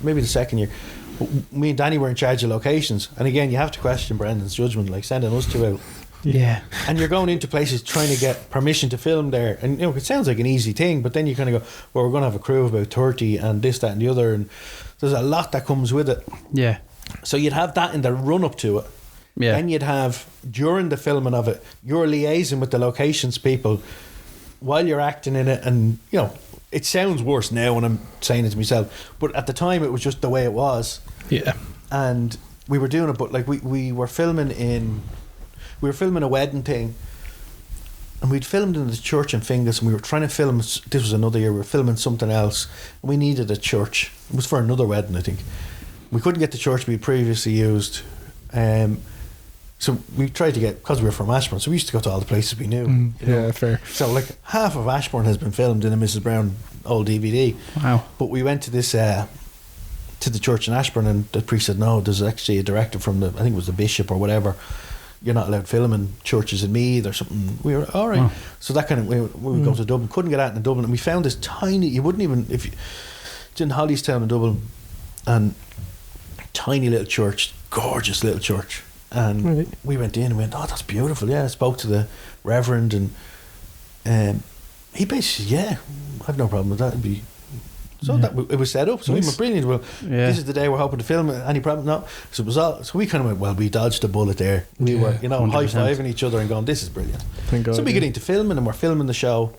the second year. But me and Danny were in charge of locations. And again, you have to question Brendan's judgment, like sending us two out. Yeah. And you're going into places trying to get permission to film there. And you know, it sounds like an easy thing, but then you kind of go, well, we're going to have a crew of about 30 and this, that and the other. And there's a lot that comes with it. Yeah. So you'd have that in the run up to it. Yeah. Then you'd have, during the filming of it, you're liaising with the locations people while you're acting in it. And, you know, it sounds worse now when I'm saying it to myself, but at the time it was just the way it was. Yeah. And we were doing it, but like we were filming a wedding thing, and we'd filmed in the church in Finglas, and we were trying to film, this was another year, we were filming something else, and we needed a church. It was for another wedding, I think. We couldn't get the church we previously used, so we tried to get, because we were from Ashbourne, so we used to go to all the places we knew. Yeah, fair. So like half of Ashbourne has been filmed in a Mrs. Brown old DVD. Wow. But we went to this to the church in Ashbourne, and the priest said, no, there's actually a directive from I think it was the bishop or whatever, you're not allowed filming churches in Meath or something. We were all right. So that kind of, we would go to Dublin, couldn't get out in Dublin, and we found this tiny, you wouldn't even, if you, it's in Hollystown in Dublin, and tiny little church, gorgeous little church, and we went in and went, oh, that's beautiful. Yeah, I spoke to the reverend, and he basically, yeah, I have no problem with that. It'd be, so that it was set up. So we were brilliant. Well, this is the day we're hoping to film it. Any problem? No. So it was all. So we kind of went, well, we dodged a bullet there. We were, you know, 100%. High-fiving each other and going, this is brilliant. Thank God, so we get into filming, and we're filming the show,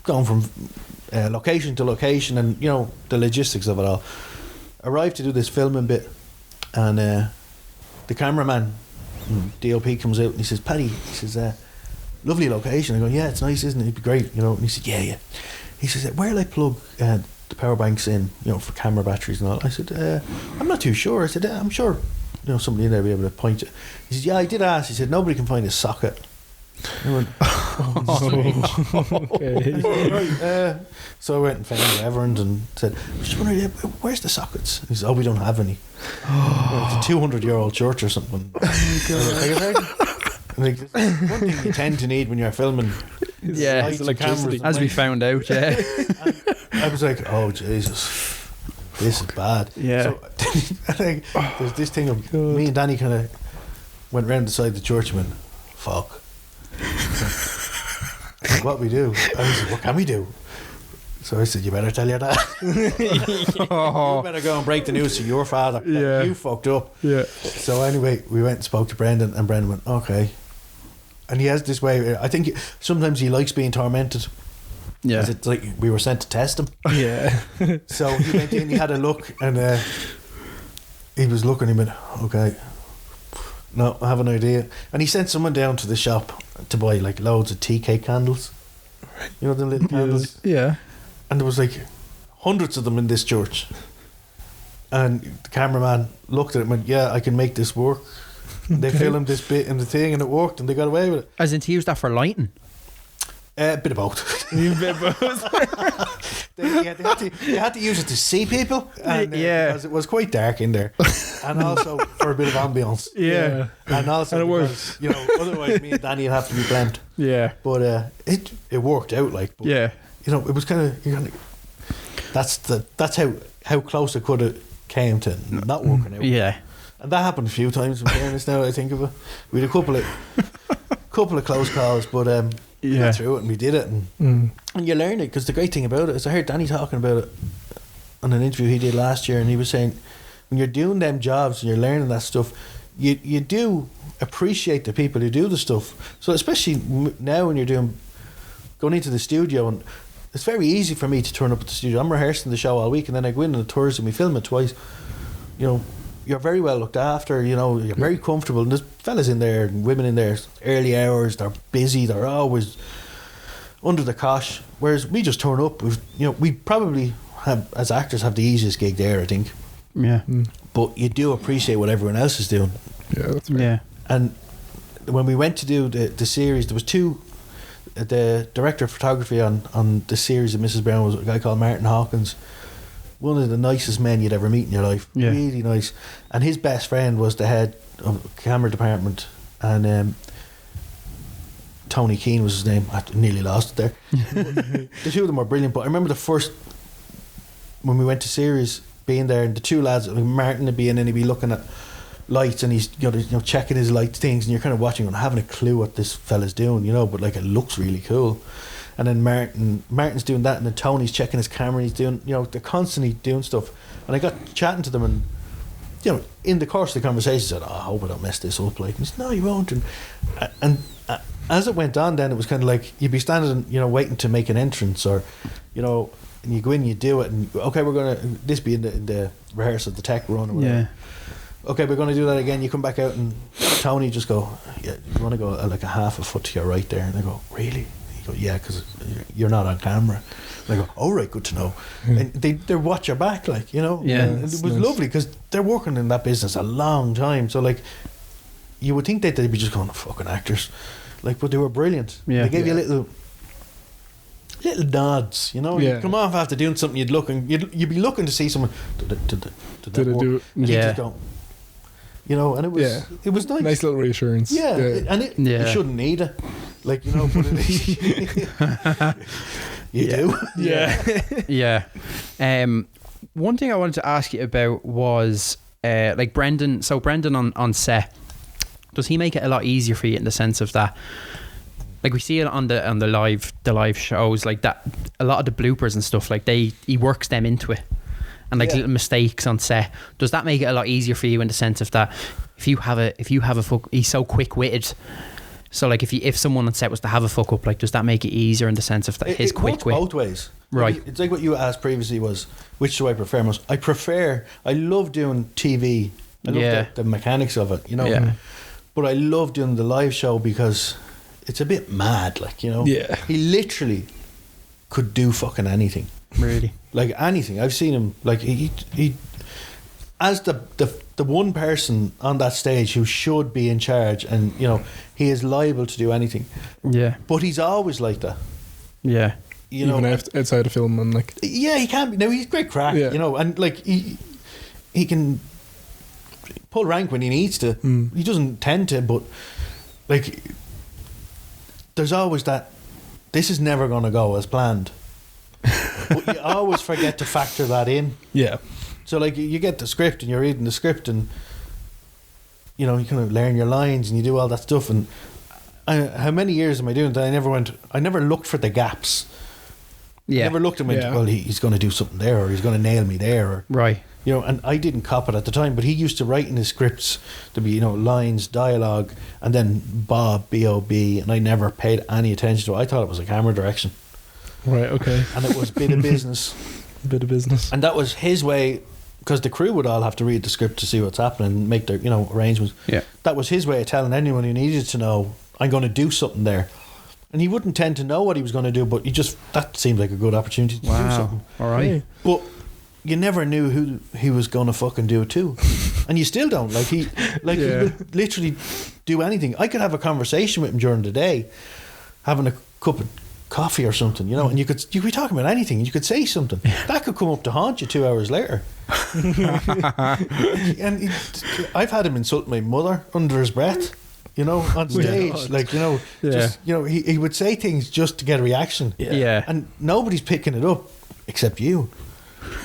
going from location to location, and you know the logistics of it all. Arrived to do this filming bit, and the cameraman, DOP, comes out and he says, Paddy, he says, lovely location. I go, yeah, it's nice, isn't it? It'd be great, you know. And he said, yeah. He says, where will I plug the power banks in, you know, for camera batteries and all? I said, I'm not too sure. I said, I'm sure, you know, somebody in there will be able to point it. He said, yeah, I did ask. He said, nobody can find a socket. I went, okay. So I went and found the Reverend and said, I was just wondering, where's the sockets? He said, oh, we don't have any. It's a 200-year-old church or something. Like, one thing you tend to need when you're filming, it's electricity, as we found out. Yeah. I was like, oh Jesus, this is bad. Yeah. So I think there's this thing of me and Danny kind of went round the side of the church and went, fuck. What we do? I said, what can we do? So I said, you better tell your dad. You better go and break the news to your father. Yeah. You fucked up. Yeah. So anyway, we went and spoke to Brendan, and Brendan went, okay. And he has this way, I think sometimes he likes being tormented. Yeah. It's like we were sent to test him. Yeah. So he went in, he had a look, and he was looking, he went, okay, no, I have an idea. And he sent someone down to the shop to buy like loads of tea cake candles. You know, the little candles? Yeah. And there was like hundreds of them in this church. And the cameraman looked at it and went, yeah, I can make this work. They filmed this bit in the thing and it worked and they got away with it. As in to use that for lighting? A bit of both. You had to use it to see people, and, because it was quite dark in there, and also for a bit of ambience. Yeah, and also because, you know, otherwise me and Danny would have to be blamed. Yeah, but it worked out like. But, you know, it was kind of that's how close it could have came to not working out. Yeah, and that happened a few times. In fairness, now I think of it, we had a couple of close calls, but. We went through it and we did it, and you learn it, because the great thing about it is I heard Danny talking about it on an interview he did last year, and he was saying when you're doing them jobs and you're learning that stuff, you do appreciate the people who do the stuff. So especially now when you're going into the studio, and it's very easy for me to turn up at the studio. I'm rehearsing the show all week, and then I go in on a Thursday and we film it twice. You know, you're very well looked after, you know, you're very comfortable, and there's fellas in there and women in there, early hours, they're busy, they're always under the cosh, whereas we just turn up. We probably have, as actors, have the easiest gig there, I think. Yeah. But you do appreciate what everyone else is doing. Yeah, that's right. Yeah. And when we went to do the series, there was two. The director of photography on the series of Mrs. Brown was a guy called Martin Hawkins. One of the nicest men you'd ever meet in your life. Yeah. Really nice. And his best friend was the head of the camera department, and Tony Keane was his name. I nearly lost it there. The two of them were brilliant, but I remember the first, when we went to series, being there, and the two lads, Martin would be in and he'd be looking at lights, and he's checking his light things, and you're kind of watching and having a clue what this fella's doing, but like it looks really cool. And then Martin's doing that, and then Tony's checking his camera, and he's doing, they're constantly doing stuff. And I got chatting to them, and in the course of the conversation, said, I hope I don't mess this up. Like, and he said, no, you won't. And as it went on, then it was kind of like you'd be standing, waiting to make an entrance, or, and you go in, you do it, and okay, we're gonna this be in the rehearsal, the tech run, or whatever. Yeah. Okay, we're going to do that again. You come back out, and Tony just go, yeah, you want to go like a half a foot to your right there? And I go, really? He go, yeah, because you're not on camera. And I go, all right, good to know. And they watch your back, like, Yeah, and it was nice. Lovely, because they're working in that business a long time. So like, you would think that they'd be just going, fucking actors, like, but they were brilliant. Yeah, they gave you little nods, You'd come off after doing something, you'd look, and you'd be looking to see someone. Did I do it? And you'd just go, and it was nice. Nice little reassurance. Yeah. And you shouldn't need it. Like, but you do. Yeah. One thing I wanted to ask you about was like Brendan. So Brendan on set, does he make it a lot easier for you in the sense of that? Like we see it on the live shows, like that. A lot of the bloopers and stuff, like he works them into it. And like little mistakes on set, does that make it a lot easier for you in the sense of that if you have a fuck, he's so quick witted, so like if someone on set was to have a fuck up, like does that make it easier in the sense of that his quick wit? Both ways, right? Like, it's like what you asked previously was, which do I prefer most? I love doing TV. I love the mechanics of it, but I love doing the live show because it's a bit mad, like, he literally could do fucking anything. Really? Like anything. I've seen him, like he as the one person on that stage who should be in charge, and he is liable to do anything. Yeah. But he's always like that. Yeah. Even outside of film, and like, yeah, he can be. Now he's great crack, and like he can pull rank when he needs to. He doesn't tend to, but like there's always that this is never going to go as planned. But you always forget to factor that in. Yeah. So like you get the script and you're reading the script, and you kind of learn your lines and you do all that stuff. And how many years am I doing that? I never looked for the gaps. Yeah. I never looked and went, well, he's going to do something there, or he's going to nail me there, or right. And I didn't cop it at the time, but he used to write in his scripts to be, lines, dialogue, and then Bob, B-O-B, and I never paid any attention to it. I thought it was a camera direction. Right, okay. And it was bit of business. Bit of business. And that was his way, because the crew would all have to read the script to see what's happening and make their, arrangements. Yeah. That was his way of telling anyone who needed to know, I'm going to do something there. And he wouldn't tend to know what he was going to do, but that seeed like a good opportunity to do something. All right. Yeah. But you never knew who he was going to fucking do it to. And you still don't. Like he would literally do anything. I could have a conversation with him during the day, having a cup of coffee or something, and you could be talking about anything, and you could say something that could come up to haunt you 2 hours later. And I've had him insult my mother under his breath, on stage, like, just, he would say things just to get a reaction. Yeah. And nobody's picking it up except you,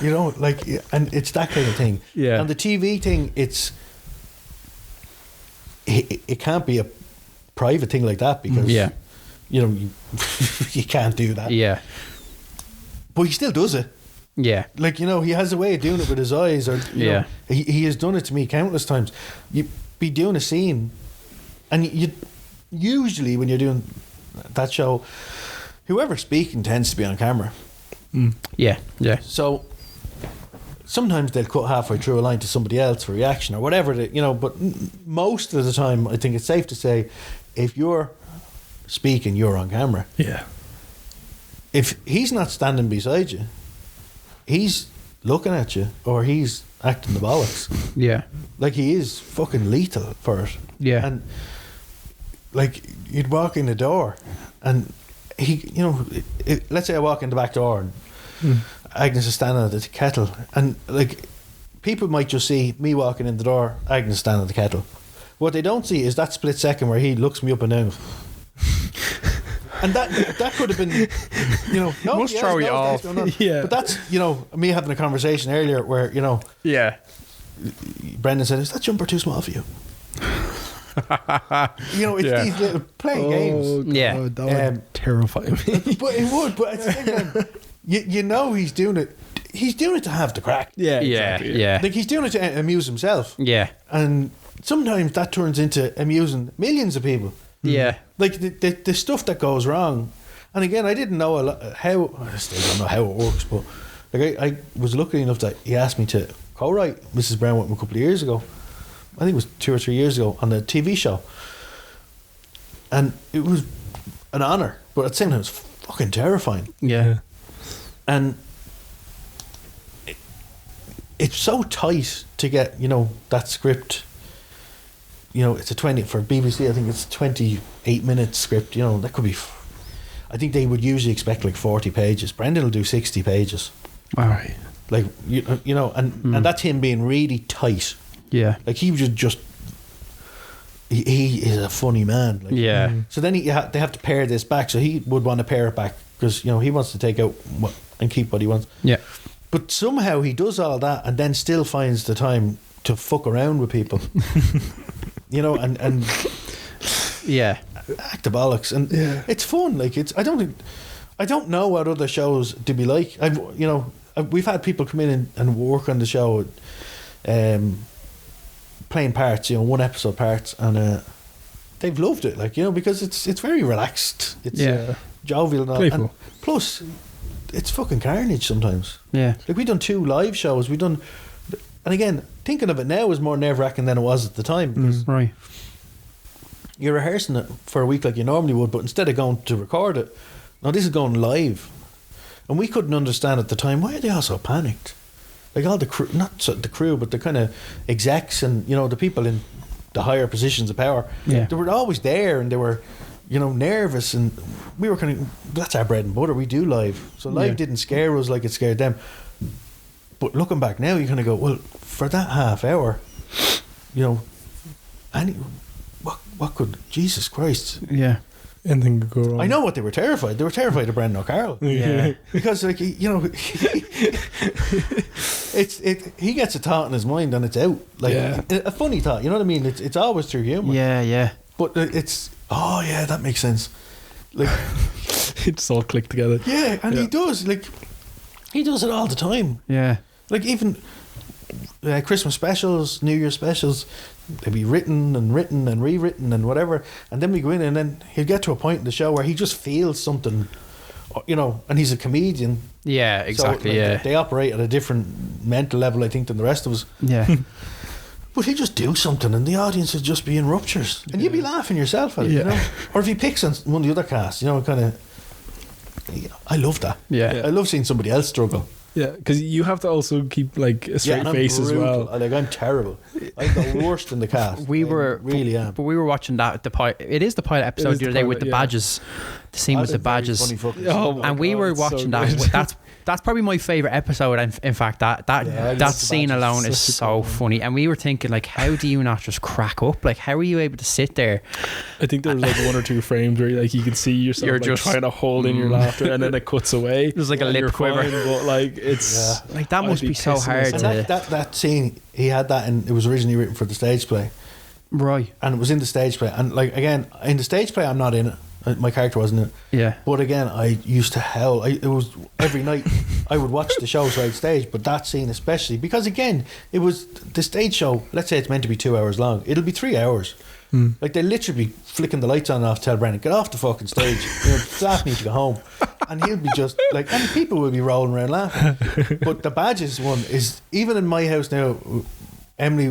like, and it's that kind of thing. Yeah. And the TV thing, it can't be a private thing like that, because you can't do that. Yeah. But he still does it. Yeah. Like, he has a way of doing it with his eyes, or he has done it to me countless times. be doing a scene, and you usually when you're doing that show, whoever's speaking tends to be on camera. Yeah. So sometimes they'll cut halfway through a line to somebody else for reaction or whatever, but most of the time I think it's safe to say if you're speaking, you're on camera. Yeah. If he's not standing beside you, he's looking at you or he's acting the bollocks. Yeah. Like he is fucking lethal for it. Yeah. And like you'd walk in the door and he, let's say I walk in the back door and Agnes is standing at the kettle, and like people might just see me walking in the door, Agnes standing at the kettle. What they don't see is that split second where he looks me up and down. And that could have been, must throw you off. Yeah. But that's, me having a conversation earlier where, yeah, Brendan said, "Is that jumper too small for you?" It's these little playing games. God, that would terrify me. But it would. But at the same time, he's doing it. He's doing it to have the crack. Yeah, exactly. Yeah. Like he's doing it to amuse himself. Yeah. And sometimes that turns into amusing millions of people. Yeah. Like the stuff that goes wrong. And again, I didn't know I still don't know how it works, but like I was lucky enough that he asked me to co-write Mrs. Brown with him a couple of years ago. I think it was 2 or 3 years ago on the TV show. And it was an honour, but at the same time it was fucking terrifying. Yeah. And it's so tight to get, that script. It's a 20 for BBC. I think it's a 28-minute script. That could be. I think they would usually expect like 40 pages. Brendan will do 60 pages. All right. Like and that's him being really tight. Yeah. Like he was just. He is a funny man. Like, yeah. So then they have to pare this back. So he would want to pare it back because he wants to take out and keep what he wants. Yeah. But somehow he does all that and then still finds the time to fuck around with people. And yeah, act the bollocks, and it's fun. Like I don't know what other shows to be like. We've had people come in and work on the show, playing parts, 1 episode parts, and they've loved it. Like because it's very relaxed. It's jovial and all. And plus, it's fucking carnage sometimes. Yeah, like we done 2 live shows. And again, thinking of it now is more nerve-wracking than it was at the time. Right. You're rehearsing it for a week like you normally would, but instead of going to record it, now this is going live. And we couldn't understand at the time, why are they all so panicked? Like all the crew, not the crew, but the kind of execs and, the people in the higher positions of power. Yeah. They were always there and they were, nervous, and we were kind of, that's our bread and butter, we do live. So live didn't scare us like it scared them. But looking back now, you kind of go, well, for that half hour, what could, Jesus Christ. Yeah. Anything could go wrong. I know what they were terrified. They were terrified of Brendan O'Carroll. Yeah. Because, like, he gets a thought in his mind and it's out. Like, a funny thought, you know what I mean? It's always through humour. Yeah. But that makes sense. Like, it's all clicked together. Yeah, and he does. Like, he does it all the time. Yeah. Like, even Christmas specials, New Year specials, they'd be written and rewritten and whatever, and then we go in and then he'll get to a point in the show where he just feels something, and he's a comedian. Yeah, exactly. So, like, they operate at a different mental level, I think, than the rest of us. Yeah. But he'd just do something and the audience would just be in ruptures, and you'd be laughing yourself at it, or if he picks on one of the other casts, kind of. I love that. Yeah. I love seeing somebody else struggle. Yeah, because you have to also keep like a straight face as well. Like, I'm terrible. I'm the worst in the cast. Really am. But we were watching that the pilot. It is the pilot episode the other day with the badges. The scene with the badges. And we were watching that. That's probably my favourite episode. And in fact, that scene alone is so funny. And we were thinking, like, how do you not just crack up? Like, how are you able to sit there? I think there was like 1 or 2 frames where like you can see yourself like just trying to hold in your laughter, and then it cuts away. There's like a lip quiver, but like it's like that must be so hard. And that scene, he had that, and it was originally written for the stage play, right? And it was in the stage play, and like again in the stage play, I'm not in it. My character wasn't in it. Yeah. But again, I used to howl. It was every night I would watch the show side stage, but that scene especially, because again, it was the stage show. Let's say it's meant to be 2 hours long. It'll be 3 hours. Like they literally flicking the lights on and off, tell Brendan, get off the fucking stage. Staff need to go home. And he'll be just like, and people will be rolling around laughing. But the badges one is, even in my house now, Emily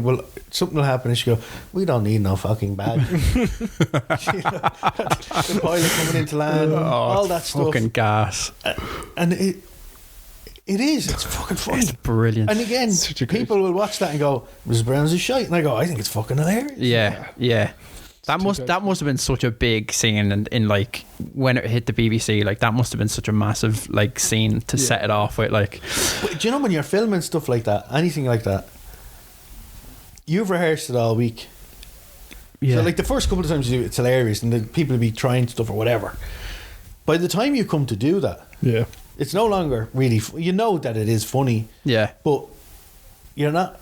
something will happen and she'll go, we don't need no fucking badge. The pilot coming into land, all that stuff. Fucking gas. And it's fucking funny. It's brilliant. And again, people will watch that and go, Mrs. Brown's a shite. And I go, I think it's fucking hilarious. Yeah. That must have been such a big scene in like when it hit the BBC. Like that must have been such a massive like scene to set it off with. Like, but do you know when you're filming stuff like that, anything like that, you've rehearsed it all week. Yeah. So like the first couple of times you do it, it's hilarious, and the people will be trying stuff or whatever. By the time you come to do that, it's no longer really. You know that it is funny. Yeah. But you're not.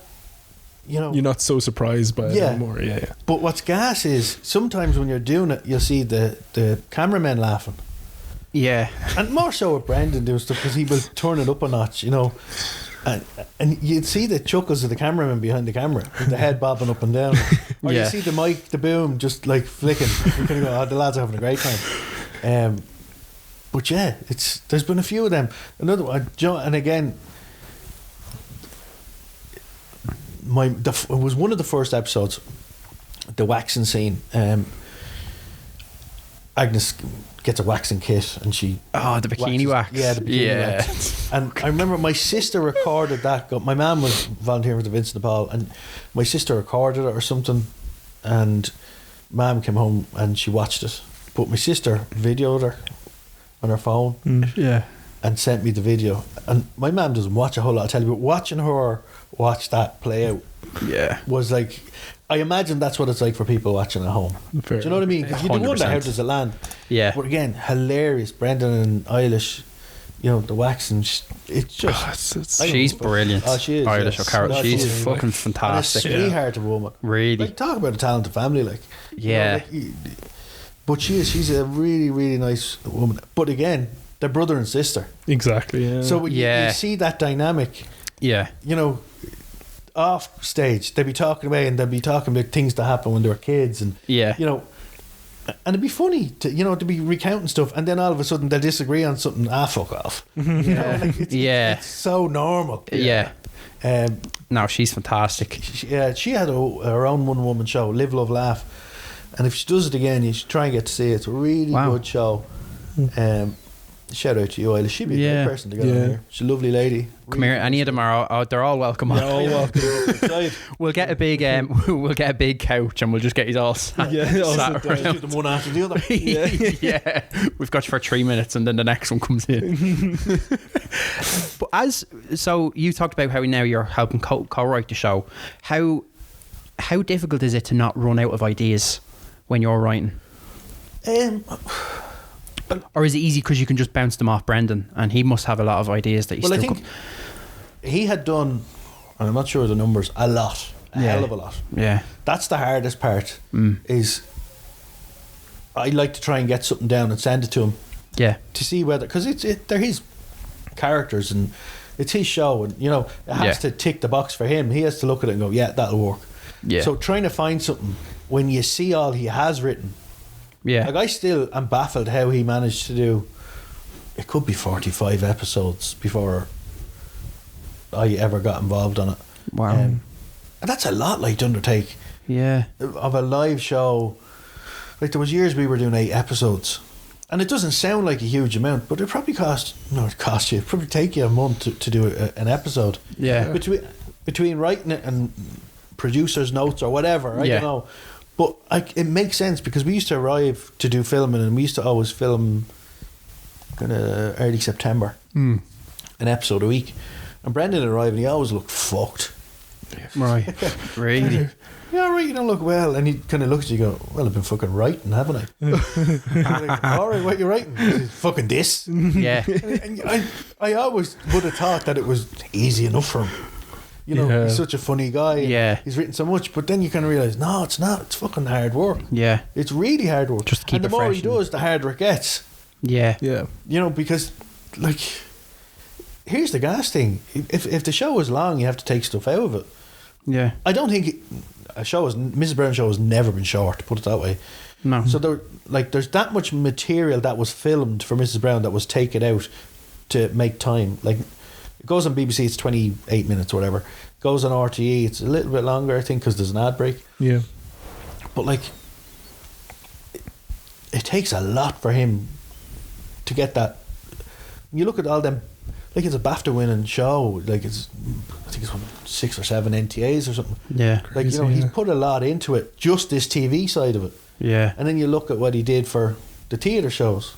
You're not so surprised by it anymore. Yeah. But what's gas is sometimes when you're doing it, you'll see the cameramen laughing. Yeah. And more so with Brendan doing stuff, because he will turn it up a notch, and you'd see the chuckles of the cameraman behind the camera with the head bobbing up and down, or you see the mic, the boom just like flicking. You kind of go, the lads are having a great time. But yeah, there's been a few of them. Another one, and again, it was one of the first episodes, the waxing scene. Agnes gets a waxing kit and she the bikini wax. Yeah, the bikini wax. And I remember my sister recorded that. My mum was volunteering with the Vincent de Paul, and my sister recorded it or something, and Mum came home and she watched it, but my sister videoed her on her phone and sent me the video. And my mum doesn't watch a whole lot of telly, but watching her watch that play out was like, I imagine that's what it's like for people watching at home. Fair. Do you know what I mean? Because you do wonder, how does it land? Yeah. But again, hilarious. Brendan and Eilish, the waxing, it's just she's brilliant. Oh, she is. Eilish O'Carroll, she's fucking fantastic. And a sweetheart of a woman. Really. Like, talk about a talented family, like. But she's a really, really nice woman. But again, they're brother and sister. Exactly. Yeah. So you see that dynamic. Yeah. Off stage, they'd be talking away and they'd be talking about things that happened when they were kids, and and it'd be funny to be recounting stuff, and then all of a sudden they'll disagree on something. Fuck off. It's so normal. No, she's fantastic. She had her own one-woman show, Live, Love, Laugh, and if she does it again, you should try and get to see it. It's a really good show. Shout out to you, Eilish. She'd be a great person to get on here. She's a lovely lady. Come here, any of them are. They're all welcome. They're all welcome. We'll get a big couch and we'll just get you all sat around. The one after the other. Yeah, we've got you for 3 minutes and then the next one comes in. But so you talked about how now you're helping co-write the show. How difficult is it to not run out of ideas when you're writing? Or is it easy because you can just bounce them off Brendan, and he must have a lot of ideas that I think he had done, and I'm not sure of the numbers, a hell of a lot. Yeah, that's the hardest part. Is I like to try and get something down and send it to him. Yeah, to see whether, because they're his characters and it's his show, and it has to tick the box for him. He has to look at it and go, yeah, that'll work. Yeah. So trying to find something when you see all he has written. Yeah. Like, I still am baffled how he managed to do, it could be 45 episodes before I ever got involved on it. Wow. And that's a lot, like, to undertake. Yeah. Of a live show. Like, there was years we were doing 8 episodes. And it doesn't sound like a huge amount, but it probably it'd probably take you a month to do an episode. Yeah. Between writing it and producer's notes or whatever, I don't know. But it makes sense, because we used to arrive to do filming, and we used to always film kind of early September, an episode a week. And Brendan would arrive and he always looked fucked. Right. Really? Yeah, right, you don't look well. And he kind of looks at you and go, well, I've been fucking writing, haven't I? Like, all right, what are you writing? Fucking this. Yeah. And I always would have thought that it was easy enough for him. You know, he's such a funny guy. Yeah. He's written so much, but then you kind of realise, no, it's not. It's fucking hard work. Yeah. It's really hard work. Just keep and the it more fresh he does, the harder it gets. Yeah. Yeah. You know, because, like, here's the gas thing. If the show is long, you have to take stuff out of it. Yeah. I don't think Mrs. Brown show has never been short, put it that way. No. So there's that much material that was filmed for Mrs. Brown that was taken out to make time. Like, it goes on BBC, it's 28 minutes or whatever. It goes on RTE, it's a little bit longer, I think, because there's an ad break. Yeah. But, like, it takes a lot for him to get that. You look at all them, like, it's a BAFTA winning show. Like, I think it's 6 or 7 NTAs or something. Yeah. Like, you know, he's put a lot into it, just this TV side of it. Yeah. And then you look at what he did for the theatre shows.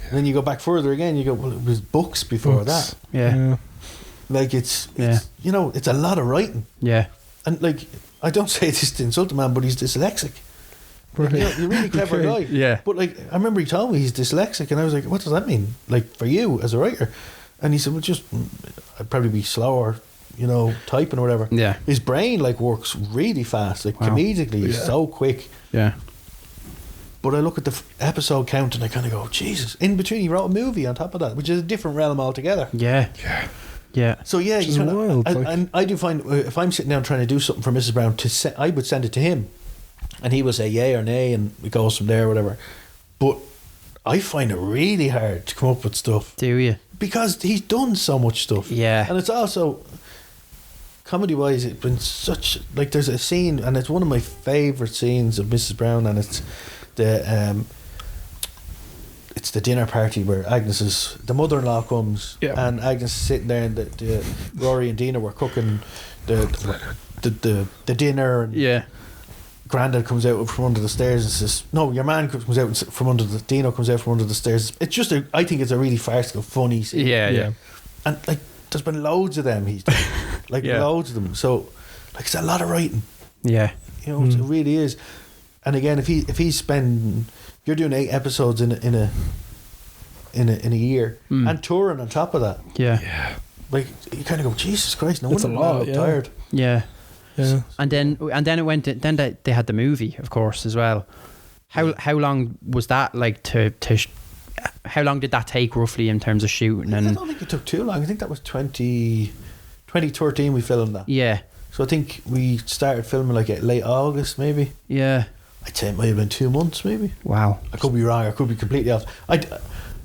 And then you go back further again, you go, well, it was books before that. Yeah. Like, it's you know, it's a lot of writing. Yeah. And, like, I don't say this to insult the man, but he's dyslexic. Like, you know, you're a really clever guy. Yeah. But, like, I remember he told me he's dyslexic, and I was like, what does that mean? Like, for you as a writer? And he said, well, just, I'd probably be slower, you know, typing or whatever. Yeah. His brain, like, works really fast. Like, comedically, he's so quick. Yeah. But I look at the episode count and I kind of go, Jesus. In between, he wrote a movie on top of that, which is a different realm altogether. Yeah. Yeah. So, yeah, Which is wild, and I do find, if I'm sitting down trying to do something for Mrs. Brown, I would send it to him. And he would say yay or nay, and it goes from there, whatever. But I find it really hard to come up with stuff. Do you? Because he's done so much stuff. Yeah. And it's also, comedy-wise, it's been such... Like, there's a scene, and it's one of my favourite scenes of Mrs. Brown, and it's the dinner party where the mother-in-law comes, and Agnes is sitting there, and the Rory and Dina were cooking the dinner, and Grandad comes out from under the stairs and says, no, your man comes out from under Dino comes out from under the stairs. It's just I think it's a really farcical, funny scene. Yeah. And, like, there's been loads of them he's done. Like, loads of them. So, like, it's a lot of writing. Yeah. You know, it really is. And again, if you're doing 8 episodes in a year and touring on top of that. Yeah. Like, you kind of go, Jesus Christ, no That's wonder a lot, I'm tired. Yeah. Yeah. And then it went. Then they had the movie, of course, as well. How long was that like to how long did that take roughly in terms of shooting? And I don't think it took too long. I think that was 2013 we filmed that. Yeah. So I think we started filming like late August, maybe. Yeah. I'd say it might have been 2 months, maybe. Wow. I could be wrong. I could be completely off.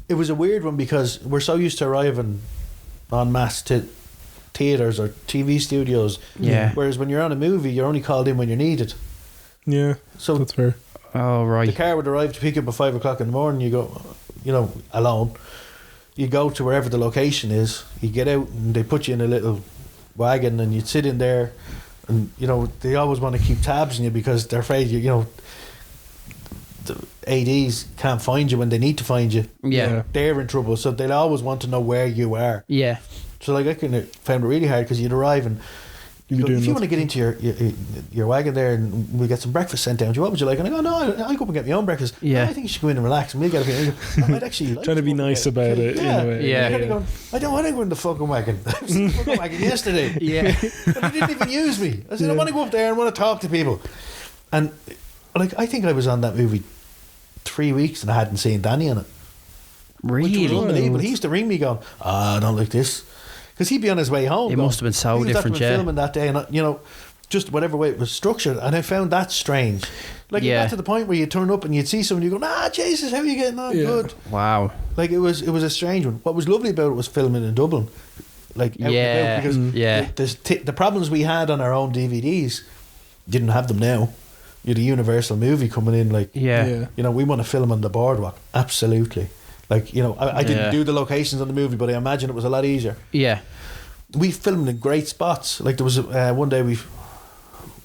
It was a weird one because we're so used to arriving en masse to theatres or TV studios. Yeah. Whereas when you're on a movie, you're only called in when you're needed. Yeah. So that's fair. Oh, right. The car would arrive to pick you up at 5 o'clock in the morning. You go, you know, alone. You go to wherever the location is. You get out and they put you in a little wagon and you'd sit in there. And, you know, they always want to keep tabs on you because they're afraid you know, the ADs can't find you when they need to find you. Yeah. They're in trouble. So they'll always want to know where you are. Yeah. So, like, I found it really hard because you'd arrive and you go, if you want to get into your wagon there and we'll get some breakfast sent down to you, what would you like? And I go, no, I'll go up and get my own breakfast. Yeah. No, I think you should go in and relax and we'll get a bit. I'd actually like trying to be nice about it. Yeah. In a way. Yeah. Going, I don't want to go in the fucking wagon. I was in the fucking wagon yesterday. Yeah. But they didn't even use me. I said, I want to go up there and want to talk to people. And, like, I think I was on that movie 3 weeks and I hadn't seen Danny in it. Really? Which was unbelievable. He used to ring me going, I don't like this. Because he'd be on his way home. It must have been so different, yeah. Filming that day, and, you know, just whatever way it was structured, and I found that strange. Like, it got to the point where you turn up and you'd see someone, you go, Jesus, how are you getting on? Good. Wow. Like, it was a strange one. What was lovely about it was filming in Dublin. Like, out and about, because the problems we had on our own DVDs didn't have them now. You had a Universal movie coming in, like, you know, we want to film on the boardwalk. Absolutely. Like, you know, I didn't do the locations on the movie, but I imagine it was a lot easier. Yeah. We filmed in great spots. Like, there was one day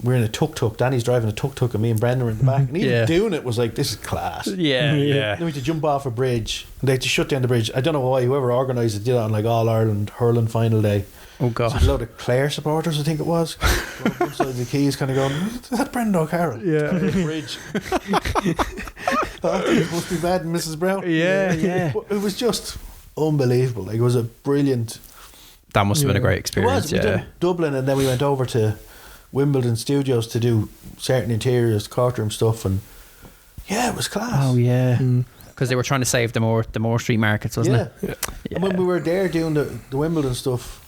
we're in a tuk-tuk. Danny's driving a tuk-tuk and me and Brendan were in the back. And even doing it was like, this is class. Yeah. Then we had to jump off a bridge. And they had to shut down the bridge. I don't know why. Whoever organised it did it on like All-Ireland hurling final day. Oh, God. So a load of Clare supporters, I think it was. One side of the keys kind of going, is that Brendan O'Carroll? Yeah. The bridge. It must be bad and Mrs. Brown. Yeah. But it was just unbelievable. Like, it was a brilliant that must have been a great It experience. was. We Yeah. done Dublin, and then we went over to Wimbledon Studios to do certain interiors, courtroom stuff, and it was class. Oh yeah. Because they were trying to save the more street markets, wasn't it? Yeah. And when we were there doing the Wimbledon stuff,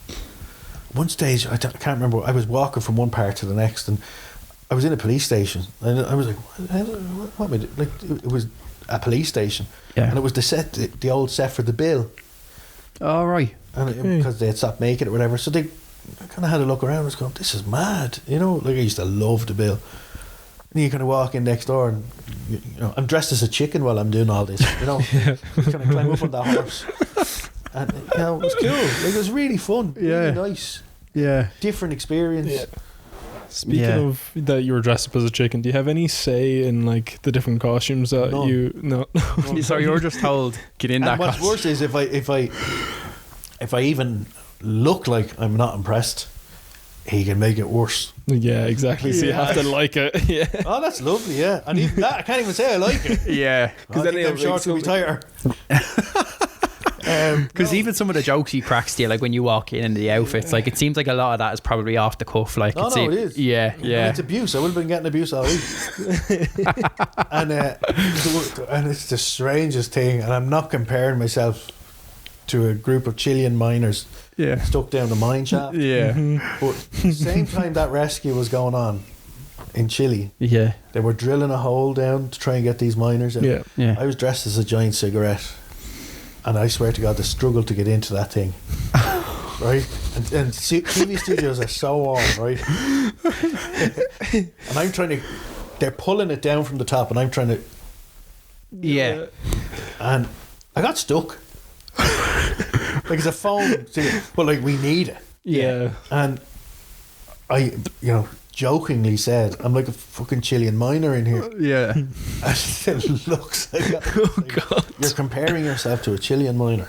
one stage I can't remember. I was walking from one part to the next, and I was in a police station, and I was like, "What am I doing?" Like it was a police station, and it was the old set for the bill. Oh right. And because they had stopped making it or whatever, so they kind of had a look around and was going, "This is mad," you know. Like I used to love the bill. And you kind of walk in next door, and you know, I'm dressed as a chicken while I'm doing all this. You know, kind of climb up on that horse, and you know, it was cool. Like, it was really fun. Really nice. Yeah. Different experience. Yeah. Speaking of that, you were dressed up as a chicken. Do you have any say in like the different costumes that you? No. So you were just told get in And that. what's worse is if I even look like I'm not impressed, he can make it worse. Yeah, exactly. So you have to like it. Yeah. Oh, that's lovely. Yeah, and even that I can't even say I like it. Yeah. Because then I'm shorts will be tighter. Because even some of the jokes he cracks to you, like when you walk in the outfits, like it seems like a lot of that is probably off the cuff. Like No, it is. Yeah, yeah. And it's abuse. I would have been getting abuse all week. and it's the strangest thing. And I'm not comparing myself to a group of Chilean miners stuck down the mine shaft. Yeah. But same time that rescue was going on in Chile, they were drilling a hole down to try and get these miners out. Yeah. I was dressed as a giant cigarette, and I swear to God, the struggle to get into that thing. Right? And TV studios are so warm, right? And I'm trying to, they're pulling it down from the top, and I'm trying to, and I got stuck. Like it's a phone, but like we need it. Yeah. And I, jokingly said, I'm like a fucking Chilean miner in here. Yeah. And it looks like that. Oh God. You're comparing yourself to a Chilean miner.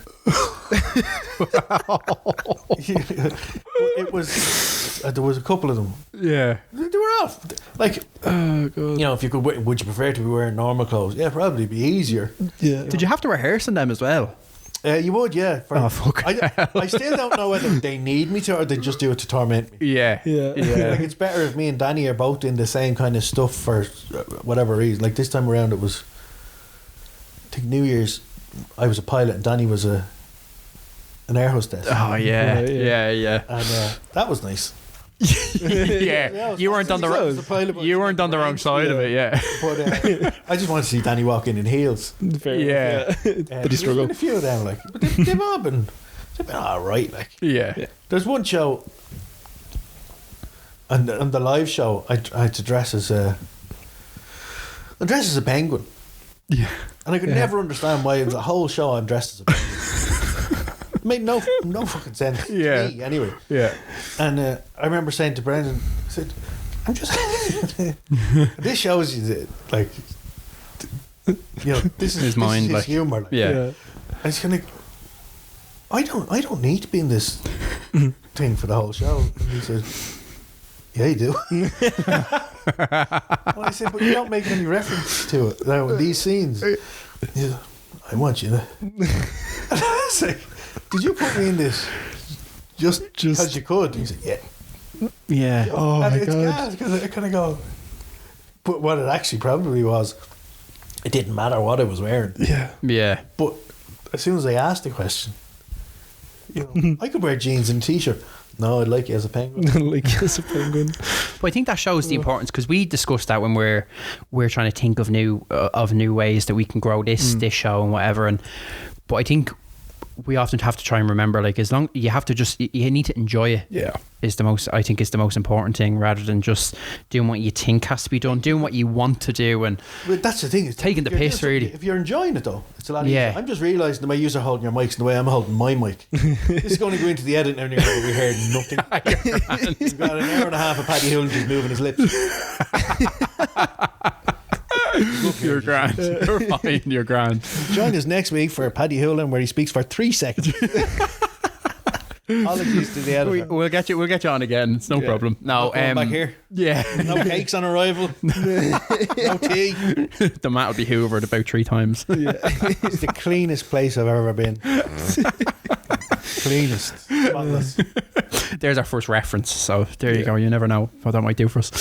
It was, there was a couple of them. Yeah. They were off. Like, Oh God. if you could, would you prefer to be wearing normal clothes? Yeah, probably be easier. Yeah. Did you have to rehearse in them as well? You would, yeah. Fuck. I still don't know whether they need me to or they just do it to torment me. Yeah. Like it's better if me and Danny are both in the same kind of stuff for whatever reason. Like this time around, it was, I think New Year's, I was a pilot and Danny was an air hostess. Oh yeah. Right, Yeah. And that was nice. Yeah. You weren't on the wrong side of it. Yeah. But I just wanted to see Danny walk in heels. Fair Yeah. enough, Did he struggle? There's been a few of them, like, but they've all been all right. Like, Yeah. there's one show, and the live show, I had to dress as a penguin. Yeah. And I could never understand why the whole show I'm dressed as a penguin. It made no fucking sense to me, anyway. Yeah. And I remember saying to Brendan, I said, I'm just... this shows you that, like, this is his mind, his like, humour. Like. Yeah. And it's kind of... I don't need to be in this thing for the whole show. And he said, yeah, you do. Well, I said, but you don't make any reference to it now in these scenes. He said, I want you to... And I was like, did you put me in this just because you could? And he said, yeah. Yeah. Oh And my it's God. gas because I kind of go... But what it actually probably was, it didn't matter what I was wearing. Yeah. Yeah. But as soon as I asked the question, I could wear jeans and a t-shirt. No, I'd like you as a penguin. Like as a penguin. But I think that shows the importance, because we discussed that when we're trying to think of new ways that we can grow this show and whatever. But I think we often have to try and remember, like, as long you have to just, you need to enjoy it. Yeah. Is the most important thing, rather than just doing what you think has to be done, doing what you want to do. And But that's the thing, is taking the piss, really. If you're enjoying it though, it's a lot easier. Yeah. I'm just realising the way you're holding your mics and the way I'm holding my mic. This is going to go into the edit and we heard nothing. We've got an hour and a half of Paddy Houlihan just moving his lips. you're grand. You're fine. You're grand. Join us next week for Paddy Houlihan, where he speaks for 3 seconds. Apologies to the editor. We'll get you on again. It's no problem. No, Going back here. Yeah. No cakes on arrival. No tea. The mat will be hoovered about 3 times. It's the cleanest place I've ever been. Cleanest. There's our first reference. So there you go. You never know what that might do for us.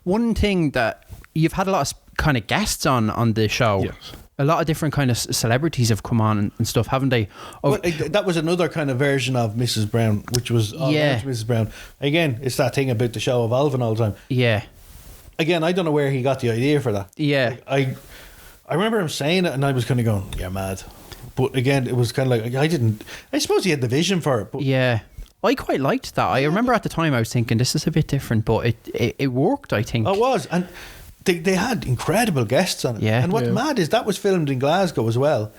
One thing that you've had a lot of kind of guests on the show. Yes. A lot of different kind of celebrities have come on and stuff, haven't they? Well, that was another kind of version of Mrs. Brown, which was Mrs. Brown. Again, it's that thing about the show evolving all the time. Yeah. Again, I don't know where he got the idea for that. Yeah. I remember him saying it, and I was kind of going, "You're mad." But again, it was kind of like I suppose he had the vision for it. But yeah. I quite liked that. I remember at the time I was thinking this is a bit different, but it worked, I think. Oh, it was. And they had incredible guests on it. Yeah. And what's mad is that was filmed in Glasgow as well.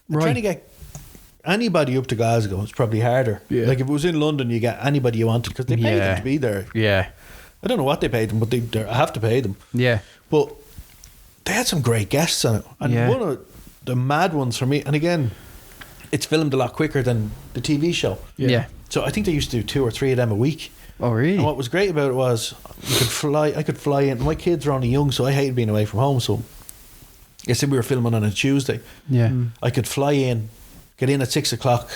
And trying to get anybody up to Glasgow is probably harder. Yeah. Like if it was in London, you get anybody you wanted because they paid them to be there. Yeah. I don't know what they paid them, but I have to pay them. Yeah. But they had some great guests on it. And one of the mad ones for me, and again, it's filmed a lot quicker than the TV show. Yeah. So I think they used to do 2 or 3 of them a week. Oh, really? And what was great about it was I could fly in. My kids are only young, so I hated being away from home. So I said we were filming on a Tuesday. Yeah. I could fly in, get in at 6 o'clock,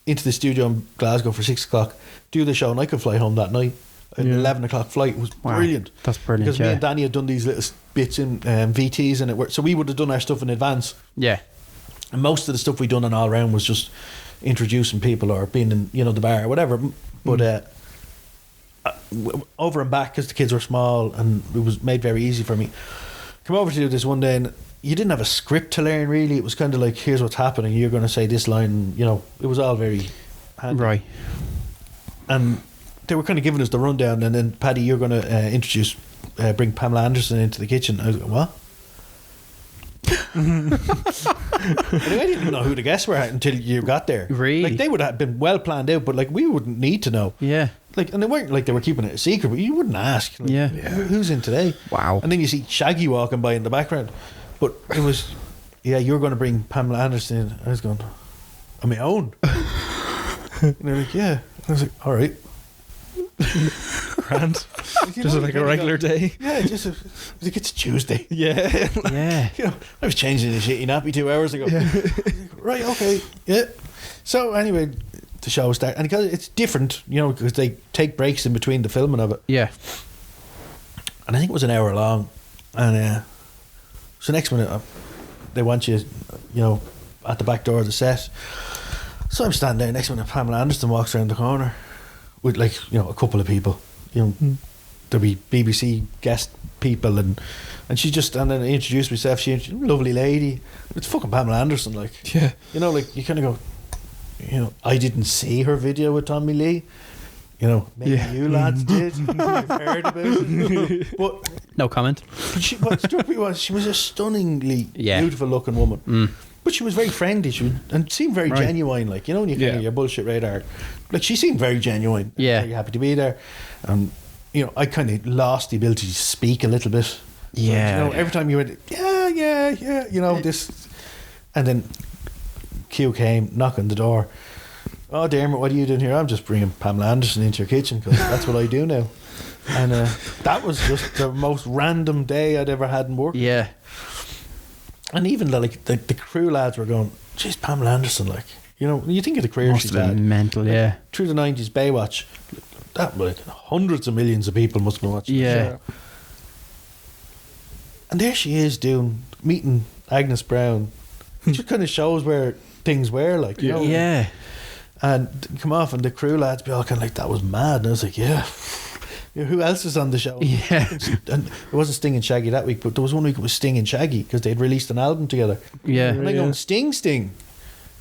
into the studio in Glasgow for 6 o'clock, do the show, and I could fly home that night. An 11 o'clock flight was brilliant. That's brilliant. Because me and Danny had done these little bits in VTs, and so we would have done our stuff in advance. Yeah. And most of the stuff we done on all round was just introducing people or being in the bar or whatever. But over and back, because the kids were small, and it was made very easy for me. Come over to do this one day, and you didn't have a script to learn really. It was kind of like, here's what's happening, you're going to say this line. It was all very handy. Right. And they were kind of giving us the rundown, and then Paddy, you're going to bring Pamela Anderson into the kitchen. I was like, what? I didn't even know who the guests were until you got there. Really? Like, they would have been well planned out, but like we wouldn't need to know. Yeah. Like, and they weren't like they were keeping it a secret, but you wouldn't ask. Like, who's in today? Wow. And then you see Shaggy walking by in the background, but it was, you're going to bring Pamela Anderson in. I was going, on my own. And they're like, yeah. I was like, all right. Grand. Just like a regular day. Yeah, it's Tuesday. Yeah. Yeah. I was changing the shitty nappy 2 hours ago. Yeah. Right, okay, yeah. So anyway, the show started, and because it's different, because they take breaks in between the filming of it. Yeah. And I think it was an hour long, and so next minute they want you, at the back door of the set. So I'm standing there. Next minute, Pamela Anderson walks around the corner with a couple of people. There'll be BBC guest people, and she just, and then I introduced myself. She's a lovely lady. It's fucking Pamela Anderson, yeah. You kind of go, I didn't see her video with Tommy Lee. Maybe you lads did. You've heard about it. But no comment. What struck me was she was a stunningly beautiful looking woman. But she was very friendly. And seemed very genuine. When you kind of your bullshit radar. She seemed very genuine. Yeah. Very happy to be there. I kind of lost the ability to speak a little bit. Yeah. So, every time you went, this. And then Q came, knocking the door. Oh, Dermot, what are you doing here? I'm just bringing Pamela Anderson into your kitchen because that's what I do now. And that was just the most random day I'd ever had in work. Yeah. And even the crew lads were going, geez, Pamela Anderson, you think of the career she's had. Mental, yeah. Through the 90s, Baywatch, that hundreds of millions of people must have been watching the show. And there she is meeting Agnes Brown. It just kind of shows where things were, Yeah. And come off, and the crew lads be all kind of that was mad. And I was like, who else is on the show? Yeah. And it wasn't Sting and Shaggy that week, but there was one week it was Sting and Shaggy because they'd released an album together. Yeah. And I go, Sting.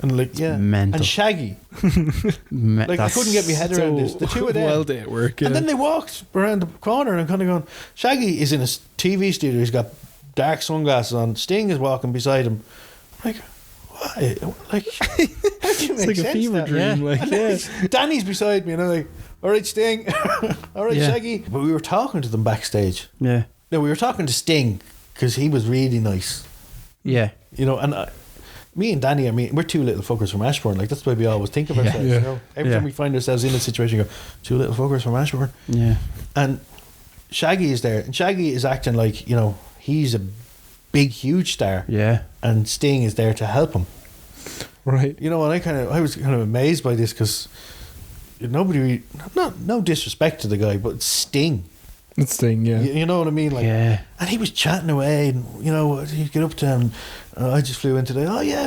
And mental. And Shaggy. I couldn't get my head around this. The two of them. Well, day at work. And then they walked around the corner, and I'm kind of going, Shaggy is in a TV studio. He's got dark sunglasses on. Sting is walking beside him. I'm like, why? How do you make it's like a fever dream. Danny's beside me, and I'm like, all right, Sting. All right, Shaggy. But we were talking to them backstage. Yeah. No, we were talking to Sting because he was really nice. Yeah. And me and Danny, we're two little fuckers from Ashbourne. That's the way we always think of ourselves. Yeah. Every time we find ourselves in a situation, we go, two little fuckers from Ashbourne. Yeah. And Shaggy is there, and Shaggy is acting like, he's a big, huge star. Yeah. And Sting is there to help him. Right. You know, and I was kind of amazed by this because nobody, no disrespect to the guy, but Sting. It's Sting, yeah. You know what I mean? Like, Yeah. And he was chatting away, and you know, you get up to him. I just flew in today. Oh yeah,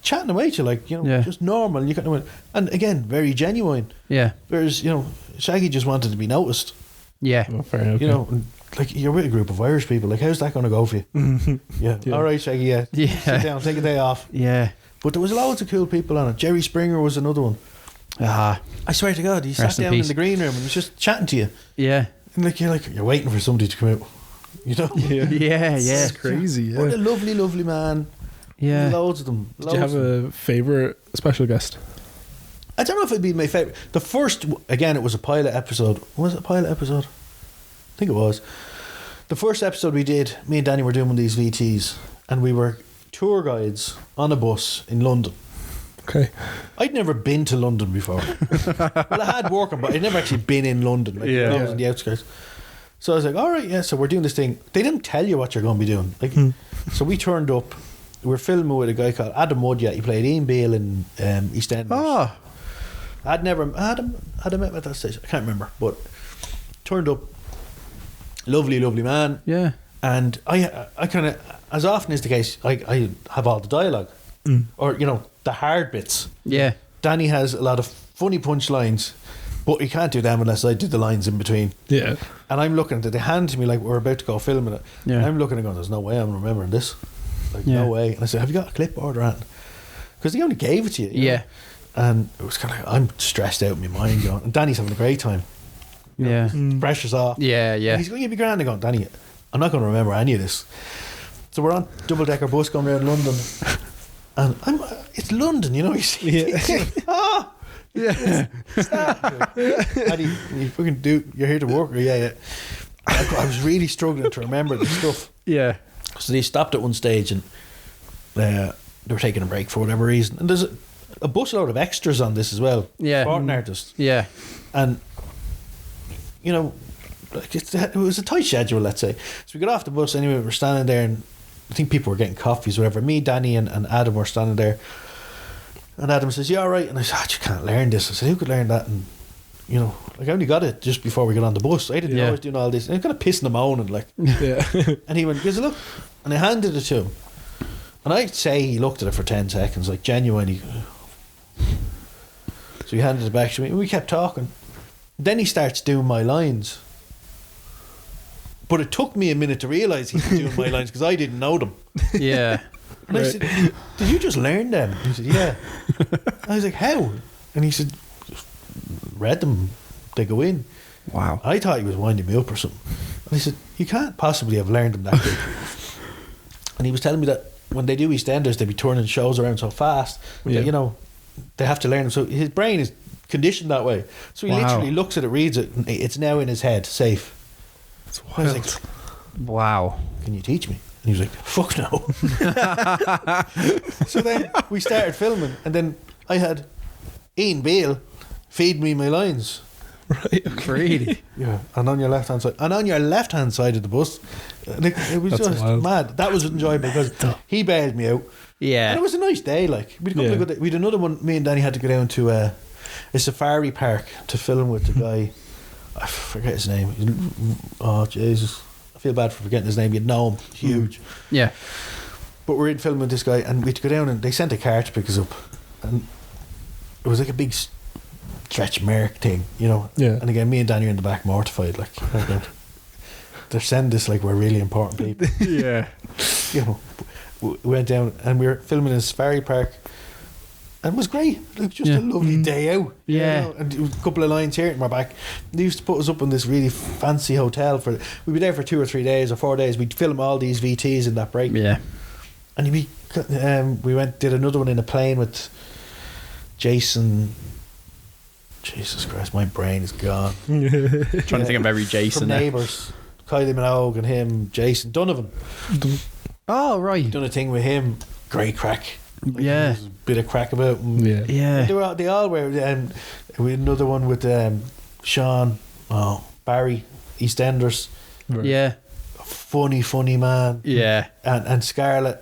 chatting away to you, like, you know, just normal. You kind of, and again, very genuine. Yeah. Whereas, you know, Shaggy just wanted to be noticed. Yeah. Oh, fair enough. You know, like, you're with a group of Irish people. Like, how's that going to go for you? Yeah. All right, Shaggy. Yeah. Sit down. Take a day off. Yeah. But there was loads of cool people on it. Jerry Springer was another one. Ah. I swear to God, he sat down in the green room and he was just chatting to you. Yeah. And you're waiting for somebody to come out. You know? Yeah. It's crazy, yeah. What a lovely, lovely man. Yeah. Loads of them. Did you have a favourite special guest? I don't know if it'd be my favourite. The first, again, it was a pilot episode. Was it a pilot episode? I think it was. The first episode we did, me and Danny were doing one of these VTs, and we were tour guides on a bus in London. Okay. I'd never been to London before. Well, I had working, but I'd never actually been in London. Like, I was in the outskirts. So I was like, all right, yeah, so we're doing this thing. They didn't tell you what you're going to be doing. Like, so we turned up. We were filming with a guy called Adam Mudgett. He played Ian Beale in EastEnders. Oh. I had met him at that stage. I can't remember, but turned up. Lovely, lovely man. Yeah. And I kind of, as often is the case, I have all the dialogue, or you know, the hard bits. Yeah. Danny has a lot of funny punchlines, but he can't do them unless I do the lines in between. Yeah. And I'm looking at it. They hand to me like we're about to go filming it. Yeah. And I'm looking and going, "There's no way I'm remembering this. Like no way." And I said, "Have you got a clipboard or anything?" Because he only gave it to you. You know? And it was kind of like, I'm stressed out in my mind, going, and Danny's having a great time. You know, pressure's off. Yeah. And he's going to be grand. I'm going, Danny, I'm not going to remember any of this. So we're on double-decker bus going around London, and it's London, you know. You see, Paddy, you fucking you're here to work. Yeah. I was really struggling to remember the stuff. Yeah. So they stopped at one stage, and they were taking a break for whatever reason. And there's a busload of extras on this as well. Yeah. Sporting artists. Yeah. And you know, like it was a tight schedule, let's say. So we got off the bus anyway. We're standing there, and I think people were getting coffees, or whatever. Me, Danny, and Adam were standing there. And Adam says, "Yeah, all right." And I said, "I just can't learn this." I said, "Who could learn that?" And you know, like I only got it just before we got on the bus. I didn't know I was doing all this. And I was kind of pissing and moaning, like. Yeah. And he went, "Gives a look," and I handed it to him. And I'd say he looked at it for 10 seconds, like genuinely. So he handed it back to me, and we kept talking. Then he starts doing my lines. But it took me a minute to realise he was doing my lines because I didn't know them. Yeah. And I said, "Did you just learn them?" He said, "Yeah." I was like, "How?" And he said, "Just read them. They go in." Wow. I thought he was winding me up or something. And I said, "You can't possibly have learned them that good." And he was telling me that when they do EastEnders, they be turning shows around so fast that, you know, they have to learn them. So his brain is conditioned that way. So he literally looks at it, reads it, and it's now in his head, safe. It's I was wild. like, Wow. "Can you teach me?" And he was like, "Fuck no." So then we started filming, and then I had Ian Beale feed me my lines. Right. Okay. Really? Yeah, and on your left hand side, of the bus, it was That's just wild. mad. That was enjoyable because he bailed me out. Yeah. And it was a nice day. Like we had a couple of good days. We had another one. Me and Danny had to go down to a safari park to film with the guy. I forget his name. Oh Jesus, I feel bad for forgetting his name. You'd know him, huge. Yeah. But we're in filming with this guy, and we had to go down, and they sent a car to pick us up, and it was like a big stretch Merc thing, you know. Yeah. And again, me and Danny are in the back mortified, like, oh God, they're sending this like we're really important people. Yeah. You know, we went down and we were filming in a safari park, and it was great. Like just a lovely day out. Yeah. You know? And it was a couple of lines here and we're back. They used to put us up in this really fancy hotel we'd be there for 2 or 3 days or 4 days. We'd film all these VTs in that break. Yeah. And we did another one in a plane with Jason. Jesus Christ, my brain is gone. Trying to think of every Jason From there. Neighbours. Kylie Minogue and him, Jason Donovan. Oh, right. Done a thing with him. Great crack. Like, Yeah. there's a bit of crack about him. Yeah. Yeah. They all were. We had another one with Sean, Barry, EastEnders. Yeah. funny man. Yeah. And Scarlett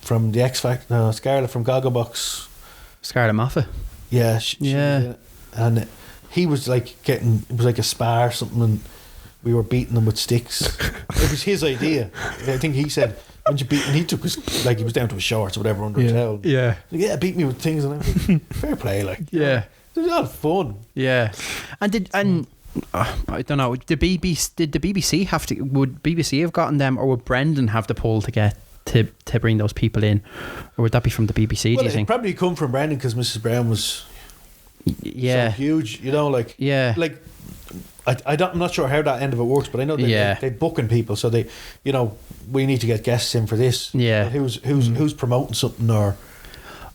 from the X Factor. No, Scarlett from Gogglebox. Scarlett Moffat. Yeah. Yeah. And he was like it was like a spar or something, and we were beating them with sticks. It was his idea. I think he said, when you beat, and he took his, like he was down to his shorts or whatever under a towel. Yeah. Like, yeah, beat me with things, and I was like, fair play, like. Yeah. It was a lot of fun. Yeah. And I don't know, did the BBC have to, would BBC have gotten them, or would Brendan have the pull to get to bring those people in, or would that be from the BBC? Well, do you think? Probably come from Brendan, because Mrs. Brown was so huge, you know, like I'm not sure how that end of it works, but I know they booking people, so they, you know, we need to get guests in for this. Yeah. Who's promoting something, or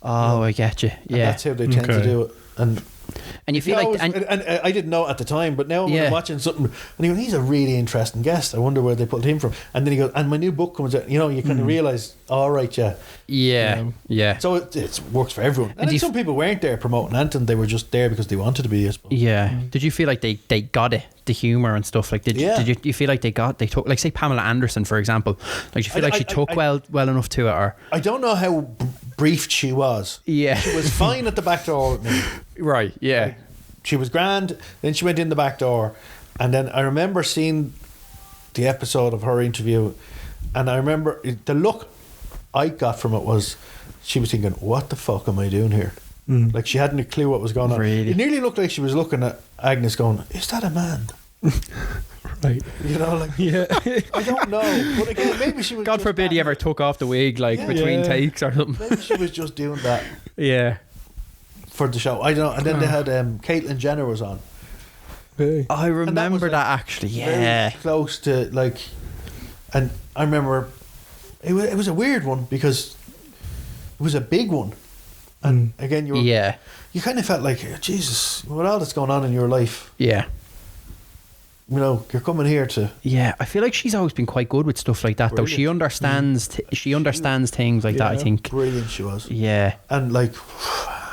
I get you. Yeah, that's how they tend to do it. And you feel like, and I didn't know at the time, but now when I'm watching something, and he goes, he's a really interesting guest. I wonder where they pulled him from. And then he goes, and my new book comes out. You know, you kind of realise, all right, yeah. So it works for everyone. And then some people weren't there promoting anything; they were just there because they wanted to be. I suppose. Yeah. Did you feel like they got it, the humour and stuff? Like, did you feel like they took, like, say Pamela Anderson, for example? Like, you feel like she took well enough to it, or I don't know how briefed she was. Yeah, she was fine at the back door with me. Right. Yeah. Like, she was grand. Then she went in the back door, and then I remember seeing the episode of her interview, and I remember the look I got from it was she was thinking, "What the fuck am I doing here?" Like, she hadn't a clue what was going on. Really? It nearly looked like she was looking at Agnes, going, "Is that a man?" Right. You know, like, I don't know, but again, maybe she was. God forbid he ever took off the wig, like, between takes or something. Maybe she was just doing that. Yeah. For the show, I don't know. And then they had Caitlyn Jenner was on. Hey. I remember that actually. Yeah, very close to, like, and I remember it was a weird one because it was a big one, and again you kind of felt like, Jesus, with all that's going on in your life, you know, you're coming here to. Yeah, I feel like she's always been quite good with stuff like that. Brilliant. Though she understands she understands things like that, I think. Brilliant she was. Yeah. And like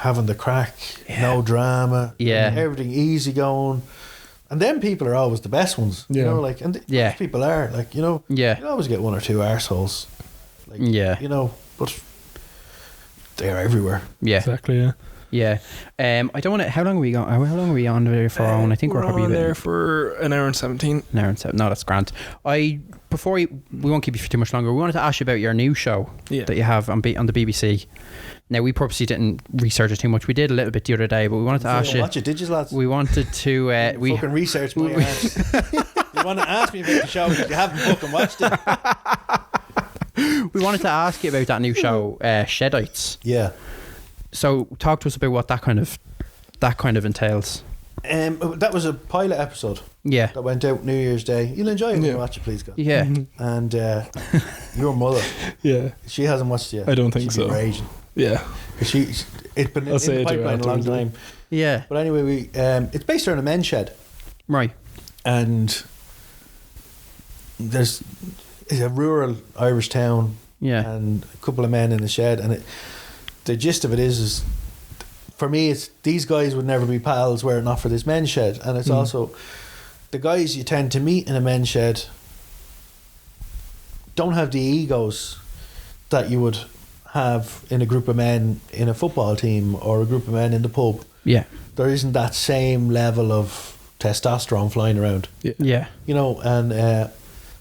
having the crack, no drama, everything easy going. And them people are always the best ones. You know, like, and those people are, like, you know, you always get one or two arseholes. Like, you know, but they're everywhere. Yeah. Exactly, yeah. Yeah, I don't want to. How long are we on? How long are we on there for? I think we're probably on there for an hour and 17. An hour and 17. No, that's grand. We won't keep you for too much longer. We wanted to ask you about your new show that you have on the BBC. Now, we purposely didn't research it too much. We did a little bit the other day, but we wanted to ask you. Watch it, did you, lads? We wanted to. We fucking research my ass. You want to ask me about the show because you haven't fucking watched it. We wanted to ask you about that new show, Shedites. Yeah. So, talk to us about what that kind of entails. That was a pilot episode. Yeah. That went out New Year's Day. You'll enjoy it when you watch it, please, God. Yeah. And your mother. Yeah. She hasn't watched it yet. I don't think so. She'd be raging. Yeah. It's been in the pipeline a long time. Yeah. But anyway, it's based around a men's shed. Right. And it's a rural Irish town. Yeah. And a couple of men in the shed, and the gist of it is for me, it's these guys would never be pals were it not for this men's shed. And it's also the guys you tend to meet in a men's shed don't have the egos that you would have in a group of men in a football team or a group of men in the pub. Yeah. There isn't that same level of testosterone flying around. Yeah. You know, and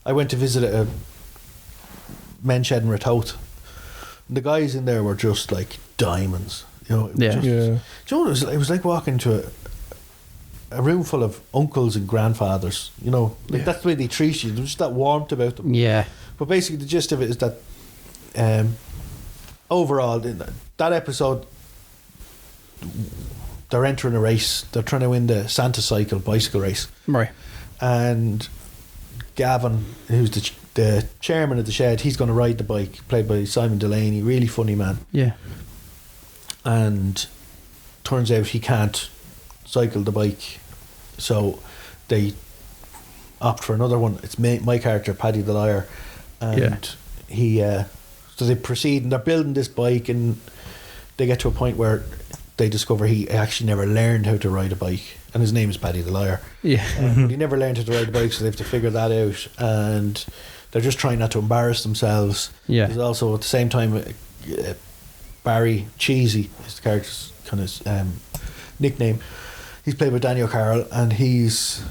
I went to visit a men's shed in Ratoath. The guys in there were just like diamonds, you know. Do you know, it was like walking to a room full of uncles and grandfathers. You know, like that's the way they treat you. There's just that warmth about them. Yeah. But basically, the gist of it is that overall, in that episode, they're entering a race. They're trying to win the Santa Cycle bicycle race. Right. And Gavin, who's the chairman of the shed, he's going to ride the bike, played by Simon Delaney, really funny man. Yeah. And turns out he can't cycle the bike, so they opt for another one. It's my character, Paddy the Liar, and he so they proceed and they're building this bike, and they get to a point where they discover he actually never learned how to ride a bike, and his name is Paddy the Liar. Yeah. But he never learned how to ride a bike, so they have to figure that out. And they're just trying not to embarrass themselves. Yeah. There's also at the same time Barry Cheesy is the character's kind of nickname. He's played by Daniel Carroll, and he's,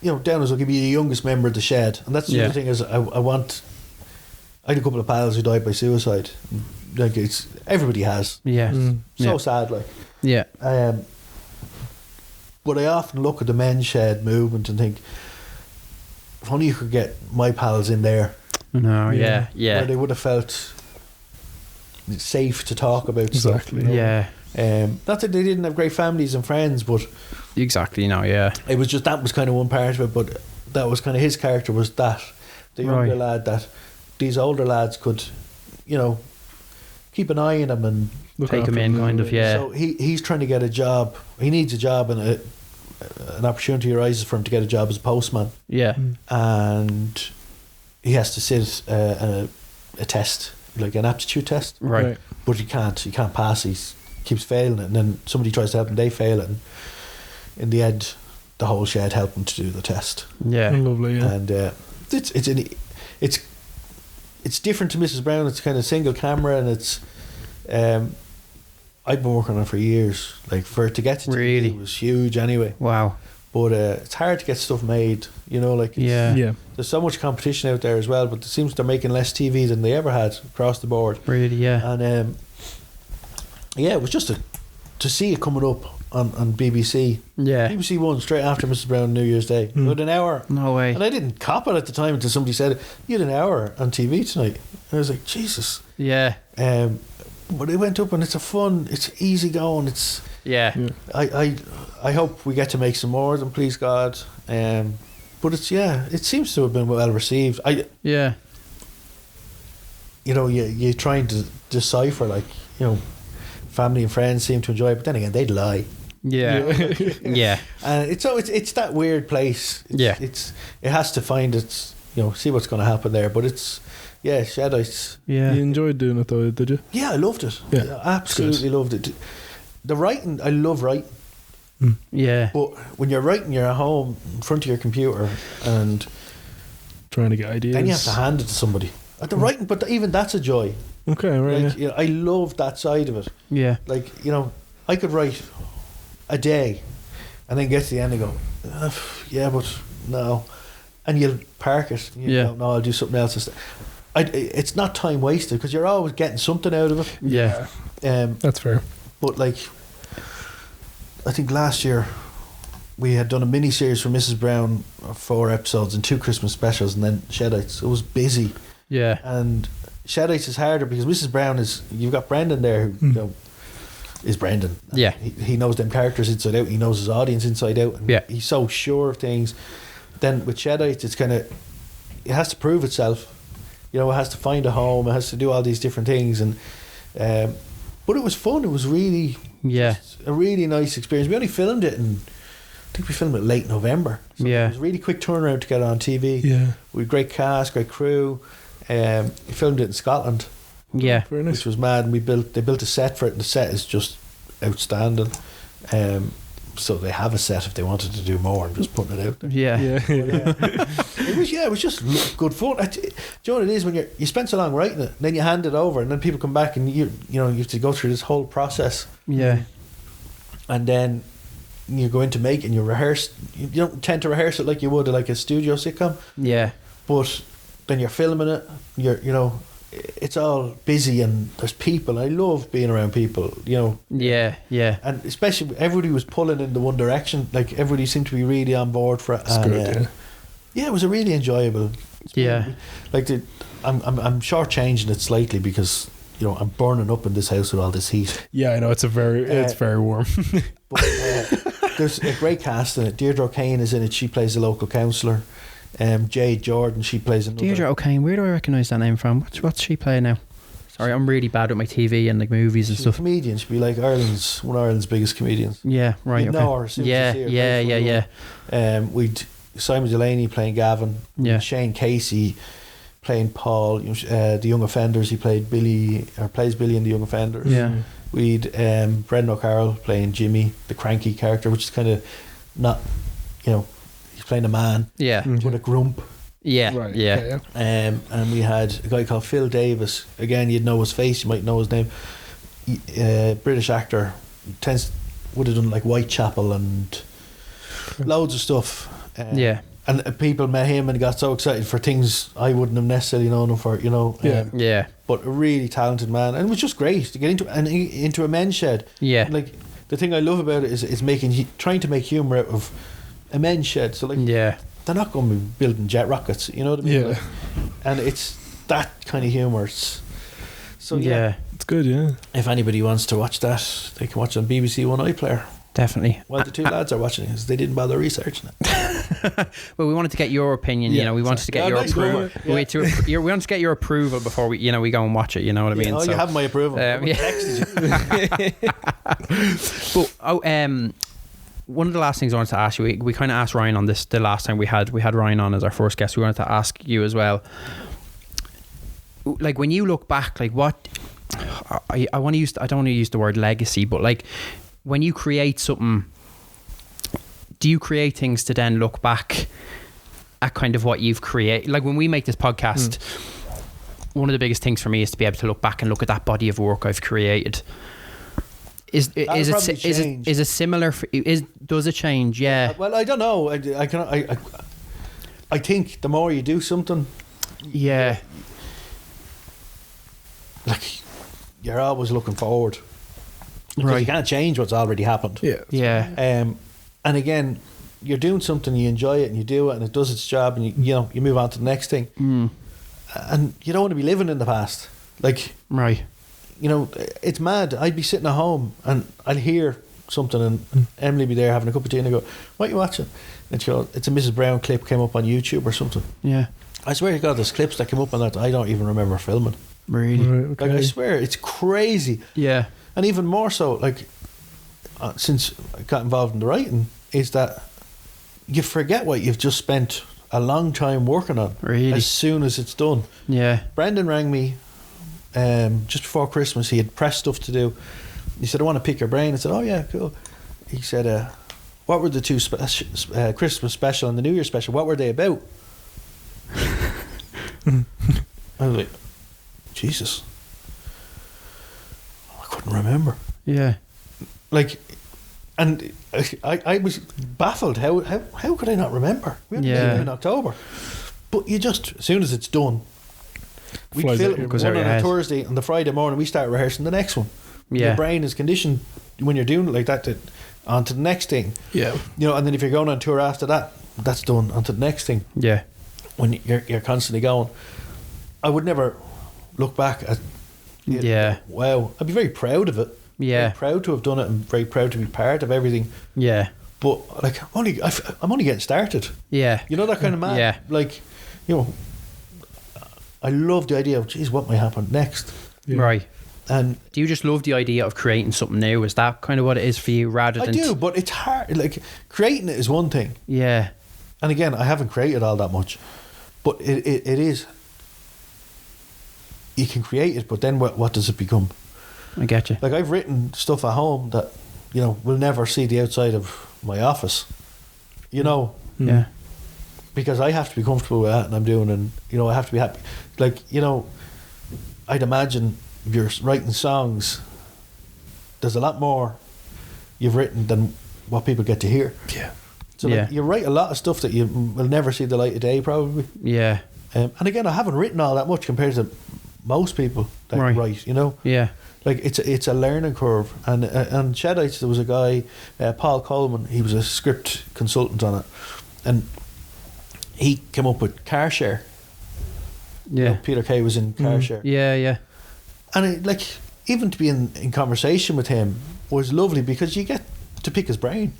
you know, down as will be the youngest member of the Shed. And that's the other thing is I had a couple of pals who died by suicide. Like, it's everybody has. Yeah. So sad, like. Yeah. But I often look at the men's Shed movement and think, if only you could get my pals in there. No, yeah. Where they would have felt safe to talk about stuff. Exactly. Yeah. Not that they didn't have great families and friends, but Exactly. No. Yeah. it was just, that was kind of one part of it. But that was kind of his character, was that the younger lad that these older lads could, you know, keep an eye on him and take him in, kind of. Yeah. So he's trying to get a job. He needs a job, and an opportunity arises for him to get a job as a postman. Yeah. And he has to sit a test, like an aptitude test. Right. But he can't pass. He keeps failing it, and then somebody tries to help him. They fail it, and in the end, the whole Shed help him to do the test. Yeah. Lovely. Yeah. And it's different to Mrs. Brown. It's kind of single camera, and it's I've been working on it for years. Like, for it to get to TV, it was huge anyway. Wow. But it's hard to get stuff made, you know, like, Yeah. there's so much competition out there as well, but it seems they're making less TV than they ever had across the board. Really. Yeah. And it was just to see it coming up on BBC. Yeah. BBC One straight after Mrs. Brown New Year's Day. You had an hour. No way. And I didn't cop it at the time until somebody said, you had an hour on TV tonight. And I was like, Jesus. Yeah. But it went up, and it's easy going. It's I hope we get to make some more of them, please God. But it seems to have been well received. Yeah. You know, you're trying to decipher, like, you know, family and friends seem to enjoy it, but then again, they'd lie. Yeah. Yeah. And it's that weird place. It has to find its, you know, see what's going to happen there. But it's, Shedites. Yeah. You enjoyed doing it though, did you? Yeah, I loved it. Yeah. I absolutely loved it. The writing, I love writing. Yeah. But when you're writing, you're at home in front of your computer and trying to get ideas. then you have to hand it to somebody. The writing, but even that's a joy. Okay, right. Like, you know, I love that side of it. Yeah. Like, you know, I could write a day and then get to the end and go, but no. And you'll park it. You go, no, I'll do something else instead. It's not time wasted because you're always getting something out of it. Yeah. That's fair. But, like, I think last year we had done a mini series for Mrs. Brown, 4 episodes and 2 Christmas specials, and then Shedites. It was busy. Yeah. And Shedites is harder because Mrs. Brown you've got Brendan there who, you know, is Brendan. Yeah. He knows them characters inside out. He knows his audience inside out. And he's so sure of things. Then with Shedites, it's kind of, it has to prove itself. You know, it has to find a home. It has to do all these different things. And but it was fun. It was really a really nice experience. We only filmed it I think we filmed it late November. So it was a really quick turnaround to get it on TV. Yeah. We had great cast, great crew. We filmed it in Scotland. Yeah. Very nice. Which was mad. And they built a set for it, and the set is just outstanding. So they have a set if they wanted to do more. I'm just putting it out there. Yeah. It was just good fun. Do you know what it is when you spend so long writing it, and then you hand it over, and then people come back, and you have to go through this whole process. Yeah. And then you go in to make it, and you rehearse. You don't tend to rehearse it like you would like a studio sitcom. Yeah. But then you're filming it. It's all busy, and there's people. I love being around people, you know. Yeah, yeah. And especially everybody was pulling in the one direction. Like, everybody seemed to be really on board for it. And, it was a really enjoyable. Like, I'm shortchanging it slightly because, you know, I'm burning up in this house with all this heat. Yeah, I know, it's very warm. But there's a great cast in it. Deirdre O'Kane is in it. She plays the local councillor. Jade Jordan, she plays another. Deirdre O'Kane, where do I recognise that name from? What's she playing now? Sorry, I'm really bad with my TV and like movies and stuff. She's a comedian. She'd be like one of Ireland's biggest comedians. Yeah, right. You'd know her as soon as you see her. Yeah. We'd Simon Delaney playing Gavin. Yeah. Shane Casey playing Paul. The Young Offenders. He plays Billy in the Young Offenders. Yeah. We'd Brendan O'Carroll playing Jimmy, the cranky character, which is kind of not, you know, he's playing a man. Yeah. With a grump. Yeah, Right. yeah. Okay, And we had a guy called Phil Davis. Again, you'd know his face, you might know his name. British actor, would have done like Whitechapel and loads of stuff. Yeah. And people met him and got so excited for things I wouldn't have necessarily known him for, you know. Yeah. But a really talented man, and it was just great to get into a men's shed. Yeah. Like the thing I love about it is trying to make humour out of a men's shed. So like, Yeah. they're not going to be building jet rockets, you know what I mean? Yeah. Like, and it's that kind of humour. So Yeah. It's good, yeah. if anybody wants to watch that, they can watch it on BBC One iPlayer. Definitely. Well, the two lads are watching it because they didn't bother researching it. Well, we wanted to get your opinion. Yeah, you know, we wanted to get your nice approval. rumor. Yeah. We wanted to get your approval before we go and watch it. You know what I mean? Oh, you have my approval. I yeah. texted you. But one of the last things I wanted to ask you, we kind of asked Ryan on this the last time we had Ryan on as our first guest. We wanted to ask you as well. Like when you look back, like what I don't want to use the word legacy, but like when you create something, do you create things to then look back at kind of what you've created? Like when we make this podcast, one of the biggest things for me is to be able to look back and look at that body of work I've created. Is it similar? Does it change? Yeah. Well, I don't know. I think the more you do something, yeah, like you're always looking forward. Because right. you can't change what's already happened. Yeah. Yeah. And again, you're doing something, you enjoy it, and you do it, and it does its job, and you move on to the next thing. And you don't want to be living in the past. Like, right. you know, it's mad. I'd be sitting at home and I'd hear something, and Emily be there having a cup of tea, and I go, "What are you watching?" And she goes, "It's a Mrs. Brown clip came up on YouTube or something." Yeah. I swear to God, there's clips that came up on that I don't even remember filming. Really? Right, okay. Like, I swear, it's crazy. Yeah. And even more so, like, since I got involved in the writing, is that you forget what you've just spent a long time working on. Really? As soon as it's done. Yeah. Brendan rang me just before Christmas. He had press stuff to do. He said, "I want to pick your brain." I said, "Oh yeah, cool." He said, "What were the two Christmas special and the New Year special? What were they about?" I was like, Jesus, I couldn't remember. Yeah. Like, and I was baffled. How could I not remember? We haven't been in October, but you just, as soon as it's done, we film one on a Thursday, and the Friday morning we start rehearsing the next one. Yeah. Your brain is conditioned when you're doing it like that to on to the next thing. Yeah. You know, and then if you're going on tour after that, that's done on to the next thing. Yeah. When you're constantly going, I would never look back at. Wow, I'd be very proud of it. Yeah. Very proud to have done it, and very proud to be part of everything. Yeah. But like, I'm only getting started. Yeah. You know that kind of man. Yeah. Like, you know, I love the idea of, geez, what might happen next. Yeah. Right. And do you just love the idea of creating something new? Is that kind of what it is for you, rather than? I do, but it's hard. Like, creating it is one thing. Yeah. And again, I haven't created all that much, but it is. You can create it, but then what does it become? I get you. Like, I've written stuff at home that, you know, will never see the outside of my office. You know. Yeah. Because I have to be comfortable with that, and I'm doing, and you know, I have to be happy. Like, you know, I'd imagine if you're writing songs, there's a lot more you've written than what people get to hear. Yeah. So like, you write a lot of stuff that you will never see the light of day, probably. Yeah. And again, I haven't written all that much compared to most people that write. You know. Yeah. Like, it's a learning curve, and Shedites, there was a guy, Paul Coleman. He was a script consultant on it, and he came up with car share. Yeah. You know, Peter Kay was in car share. Yeah, yeah. And like, even to be in conversation with him was lovely, because you get to pick his brain.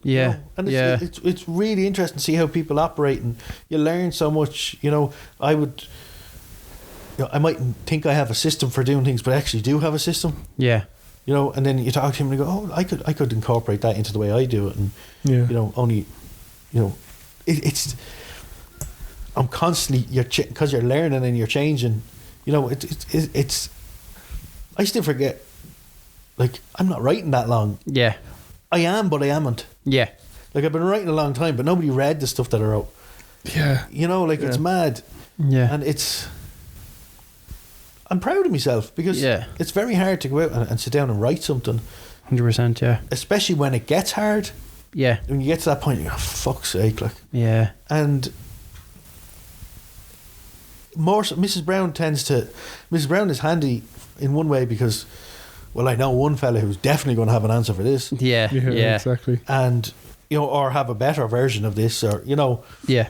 Yeah. You know? And it's really interesting to see how people operate, and you learn so much. You know, I might think I have a system for doing things, but I actually do have a system. Yeah. You know, and then you talk to him and you go, "Oh, I could incorporate that into the way I do it," and you know, only, you know, it's. I'm constantly because you're learning and you're changing. You know, it's. I still forget. Like, I'm not writing that long. Yeah. I am, but I amn't. Yeah. Like, I've been writing a long time, but nobody read the stuff that I wrote. Yeah. You know, like it's mad. Yeah. And I'm proud of myself because it's very hard to go out and sit down and write something. 100%, yeah. Especially when it gets hard. Yeah. When you get to that point, you go, fuck's sake, like. Yeah. And Mrs. Brown is handy in one way because, well, I know one fella who's definitely going to have an answer for this. Yeah. Exactly. And, you know, or have a better version of this, or, you know. Yeah.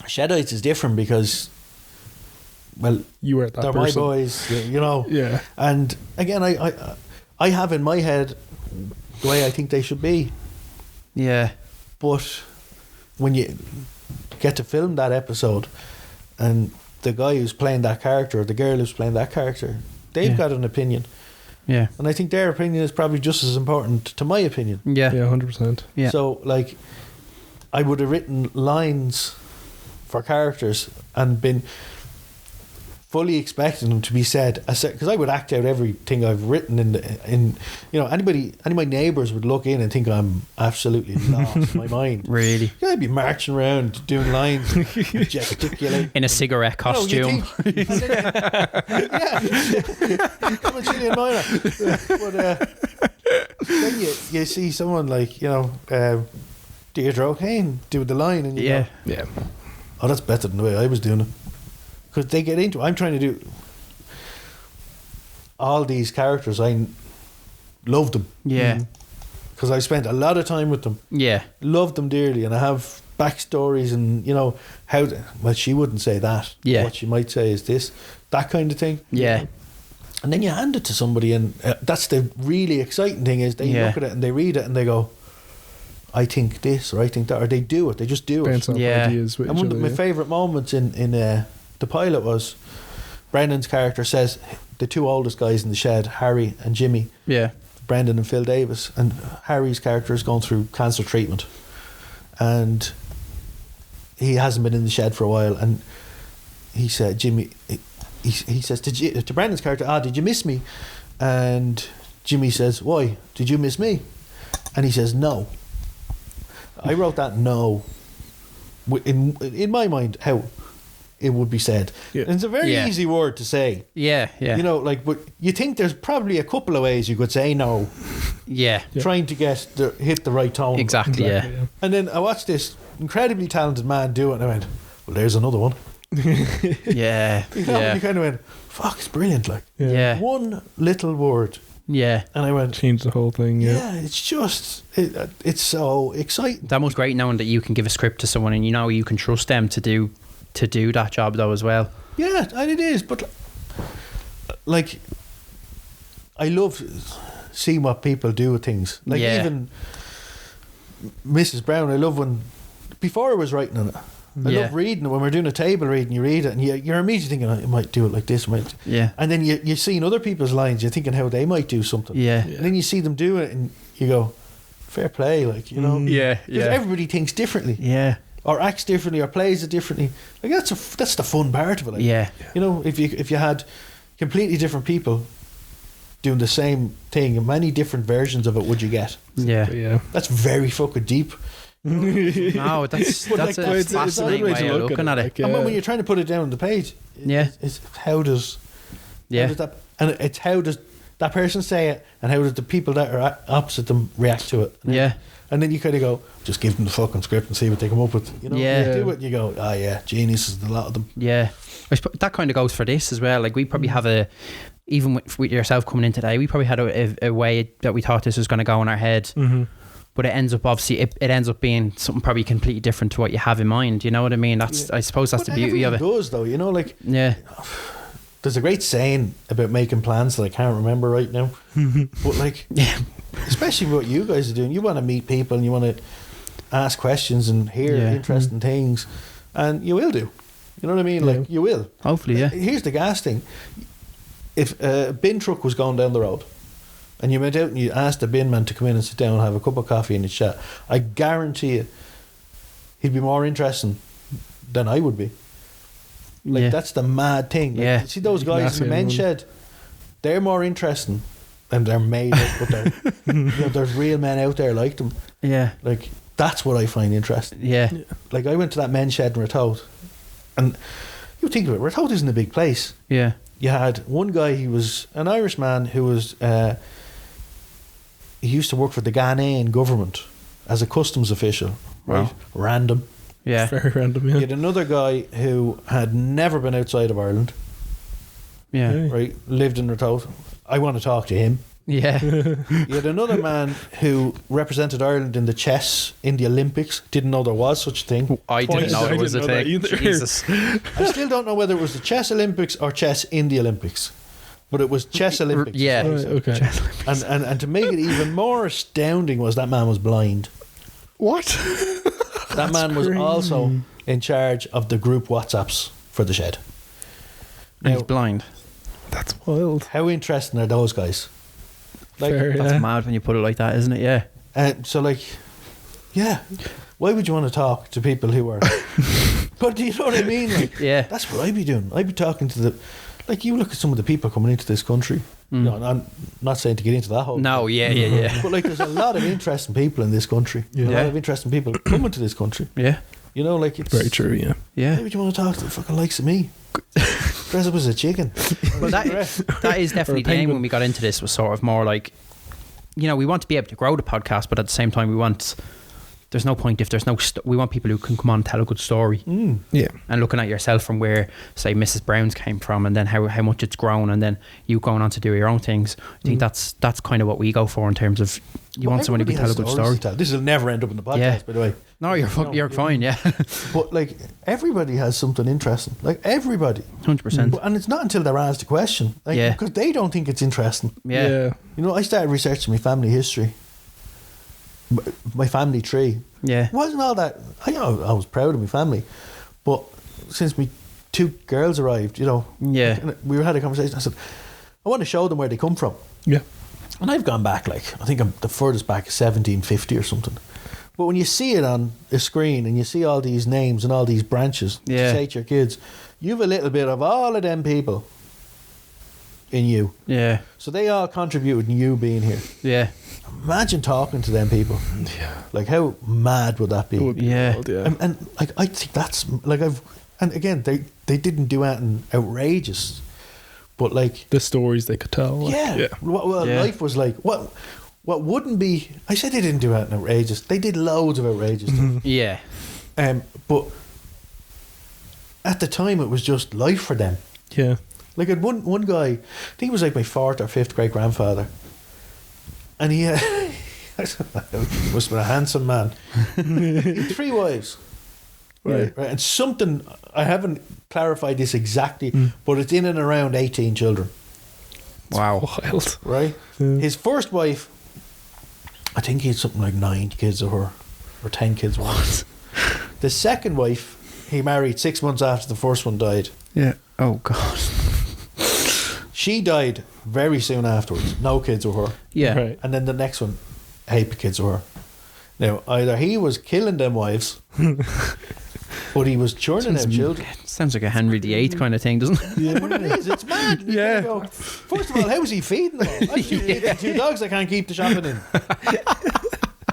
Shedites is different because, well, you were that they're person. my boys, you know. Yeah. And again, I have in my head the way I think they should be. Yeah. But when you get to film that episode and the guy who's playing that character or the girl who's playing that character, they've got an opinion. Yeah. And I think their opinion is probably just as important to my opinion. Yeah. Yeah, 100%. Yeah. So, like, I would have written lines for characters and been fully expecting them to be said, because I would act out everything I've written in you know, any of my neighbours would look in and think I'm absolutely lost my mind. Really? Yeah, I'd be marching around doing lines, gesticulating in a cigarette costume. Yeah, I'm a Chilean miner. But then you see someone like, you know, Deirdre O'Kane do the line, and you go, Yeah. oh, that's better than the way I was doing it. Because they get into it. I'm trying to do all these characters. I love them. Yeah. Because I spent a lot of time with them. Yeah. Love them dearly. And I have backstories and, you know, how... Well, she wouldn't say that. Yeah. What she might say is this. That kind of thing. Yeah. And then you hand it to somebody, and that's the really exciting thing is they look at it and they read it and they go, I think this or I think that, or they do it. They just do Bounce it. off ideas with And each one of other, my favourite moments in the pilot was Brendan's character says the two oldest guys in the shed, Harry and Jimmy, Brendan and Phil Davis, and Harry's character is going through cancer treatment and he hasn't been in the shed for a while, and he said, Jimmy, he says to Brendan's character, did you miss me? And Jimmy says, why? Did you miss me? And he says, no. I wrote that no in my mind how it would be said. And it's a very easy word to say. Yeah. You know, like, but you think there's probably a couple of ways you could say no. Yeah. Trying to hit the right tone. Exactly. Yeah. And then I watched this incredibly talented man do it, and I went, well, there's another one. Yeah. You know, and you kind of went, fuck, it's brilliant. Like, one little word. Yeah. And I went, change the whole thing. Yeah, it's just it's so exciting. That was great knowing that you can give a script to someone and you know you can trust them to do that job though as well. Yeah, and it is, but like I love seeing what people do with things. Like even Mrs. Brown, I love when before I was writing on it. I love reading it. When we're doing a table reading, you read it and you're immediately thinking, I might do it like this. And then you're seeing other people's lines, you're thinking how they might do something. And then you see them do it and you go, fair play, like, you know. Because everybody thinks differently. Or acts differently or plays it differently. Like that's the fun part of it. Like, you know, if you had completely different people doing the same thing, and many different versions of it would you get? That's very fucking deep. No, that's a fascinating way of looking at it. And when you're trying to put it down on the page, it's how does that, and it's how does that person say it, and how does the people that are opposite them react to it? And then you kind of go, just give them the fucking script and see what they come up with. You know, you do it, and you go, geniuses, a lot of them. I suppose that kind of goes for this as well. Like we probably have even with yourself coming in today, we probably had a way that we thought this was going to go in our head. But it ends up obviously it ends up being something probably completely different to what you have in mind. You know what I mean? That's I suppose that's the beauty of it. It does though, you know, like there's a great saying about making plans that I can't remember right now. But like especially what you guys are doing, you want to meet people and you want to ask questions and hear interesting things, and you will do. You know what I mean? Like you will. Hopefully, Here's the gas thing: if a bin truck was going down the road, and you went out and you asked the bin man to come in and sit down and have a cup of coffee and chat, I guarantee you he'd be more interesting than I would be. Like that's the mad thing. Like, see those guys in the men's shed, they're more interesting, and they're made up, but they're, you know, there's real men out there like them. Like That's what I find interesting. Yeah. Like, I went to that men's shed in Ratoath, and you think of it, Ratoath isn't a big place. Yeah. You had one guy, he was an Irish man who was, he used to work for the Ghanaian government as a customs official. Right? Wow. Random. Yeah. Very random, yeah. You had another guy who had never been outside of Ireland. Yeah. Yeah. Right? Lived in Ratoath. I want to talk to him. Yeah. You had another man who represented Ireland in the chess in the Olympics. Didn't know there was such a thing. I didn't know there was a thing. Jesus. I still don't know whether it was the chess Olympics or chess in the Olympics, but it was chess Olympics. Yeah. Right, okay. And to make it even more astounding was that man was blind. What? That man was also in charge of the group WhatsApps for the shed. And he's Now, blind. That's wild. how interesting are those guys? Like, Fair, That's yeah. mad when you put it like that, isn't it? Yeah. so like, yeah, why would you want to talk to people who are? But do you know what I mean? Like, Yeah. that's what I'd be doing. I'd be talking to the, like, you look at some of the people coming into this country. Mm. No, I'm not saying to get into that whole. No, yeah. But like, there's a lot of interesting people in this country. Yeah. A lot of interesting people coming to this country. Yeah. You know, like, it's Very true, yeah. Yeah. Why would you want to talk to the fucking likes of me? Dress up as a chicken. Well, that is definitely the aim when we got into this, was sort of more like, you know, we want to be able to grow the podcast, but at the same time we want, there's no point if there's no we want people who can come on and tell a good story. Yeah. And looking at yourself from where, say, Mrs. Brown's came from, and then how much it's grown, and then you going on to do your own things. I think that's kind of what we go for in terms of, you want someone who can tell a good story. This will never end up in the podcast, Yeah. by the way. No, you're fine, yeah. But like, everybody has something interesting. Like, everybody. 100%. And it's not until they're asked a question. Like, Yeah. because they don't think it's interesting. Yeah. You know, I started researching my family history, my family tree. Yeah. It wasn't all that. I was proud of my family, but since me 2 girls arrived, you know, Yeah. we had a conversation. I said, I want to show them where they come from. Yeah. And I've gone back, like, I think I'm the furthest back is 1750 or something. But when you see it on a screen and you see all these names and all these branches, Yeah. to say to your kids, you have a little bit of all of them people in you. Yeah. So they all contributed in you being here. Yeah. Imagine talking to them people. Yeah. Like, how mad would that be? It would be Yeah. wild, yeah. And like, I think that's like, and again, they didn't do anything outrageous, but like, The stories they could tell. Like, yeah. Well, Yeah. life was like, what wouldn't be, I said they didn't do anything outrageous. They did loads of outrageous stuff. Yeah. But at the time, it was just life for them. Yeah. Like, I had one guy, I think he was like my 4th or 5th great grandfather, and he must have been a handsome man. He had 3 wives. Right. And something, I haven't clarified this exactly, but it's in and around 18 children. Wow. Wild. Right? Yeah. His first wife, I think he had something like 9 kids with her, or 10 kids with her. The second wife, he married 6 months after the first one died. Yeah. Oh, God. She died very soon afterwards. No kids with her. Yeah. Right. And then the next one, 8 kids with her. Now, either he was killing them wives, but he was churning out children. Sounds like a Henry VIII kind of thing, doesn't it? Yeah, but it is. It's mad. You Yeah. go, first of all, how is he feeding them all? I'm feeding 2 dogs I can't keep the shopping in.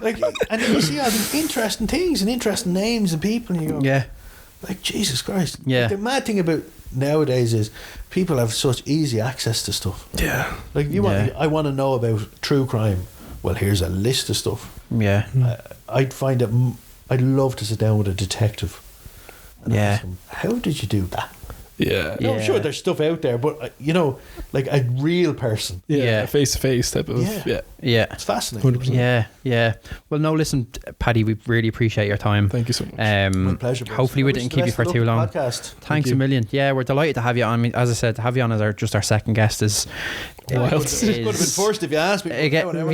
Like, and then you see all these interesting things and interesting names and people, and you go, Yeah. like, Jesus Christ. Yeah. Like, the mad thing about nowadays is people have such easy access to stuff. Yeah. Like, I want to know about true crime. Well, here's a list of stuff. Yeah. I'd find it. I'd love to sit down with a detective. And Yeah. ask him, how did you do that? Yeah. No, I'm Yeah. sure there's stuff out there, but you know, like a real person. Yeah. Yeah. Face to face type of. Yeah. Yeah. Yeah. It's fascinating. 100%. Yeah. Yeah. Well, no, listen, Paddy, we really appreciate your time. Thank you so much. My pleasure. boys. Hopefully we I wish didn't the keep you best for of luck too with the long. Podcast. Thanks you. a million. Yeah, we're delighted to have you on. I mean, as I said, to have you on as just our second guest is It Wild. could have been first if you asked me. but Again, no, never.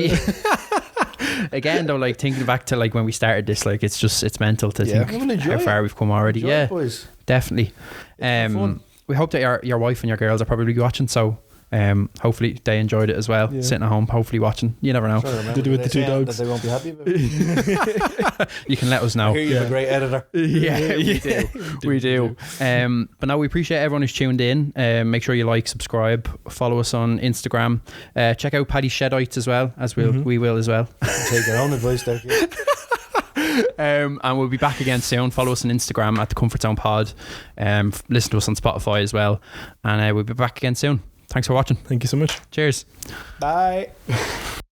again though, like thinking back to like when we started this, like it's mental to Yeah. think Well, enjoy how far it. we've come already. Enjoy Yeah, it, boys. definitely. It's fun. We hope that your wife and your girls are probably watching, so hopefully they enjoyed it as well. Yeah. Sitting at home, hopefully watching. You never know. Trying to remember, Did you with did the they 2 say dogs? That they won't be happy about it. You can let us I know. hear you have a great editor. Yeah, we do. We do. But no, we appreciate everyone who's tuned in. Make sure you like, subscribe, follow us on Instagram. Check out Paddy Shedites as well, as we will as well. Take your own advice there. Kid. And we'll be back again soon. Follow us on Instagram at the Comfort Zone Pod. Listen to us on Spotify as well. And we'll be back again soon. Thanks for watching. Thank you so much. Cheers. Bye.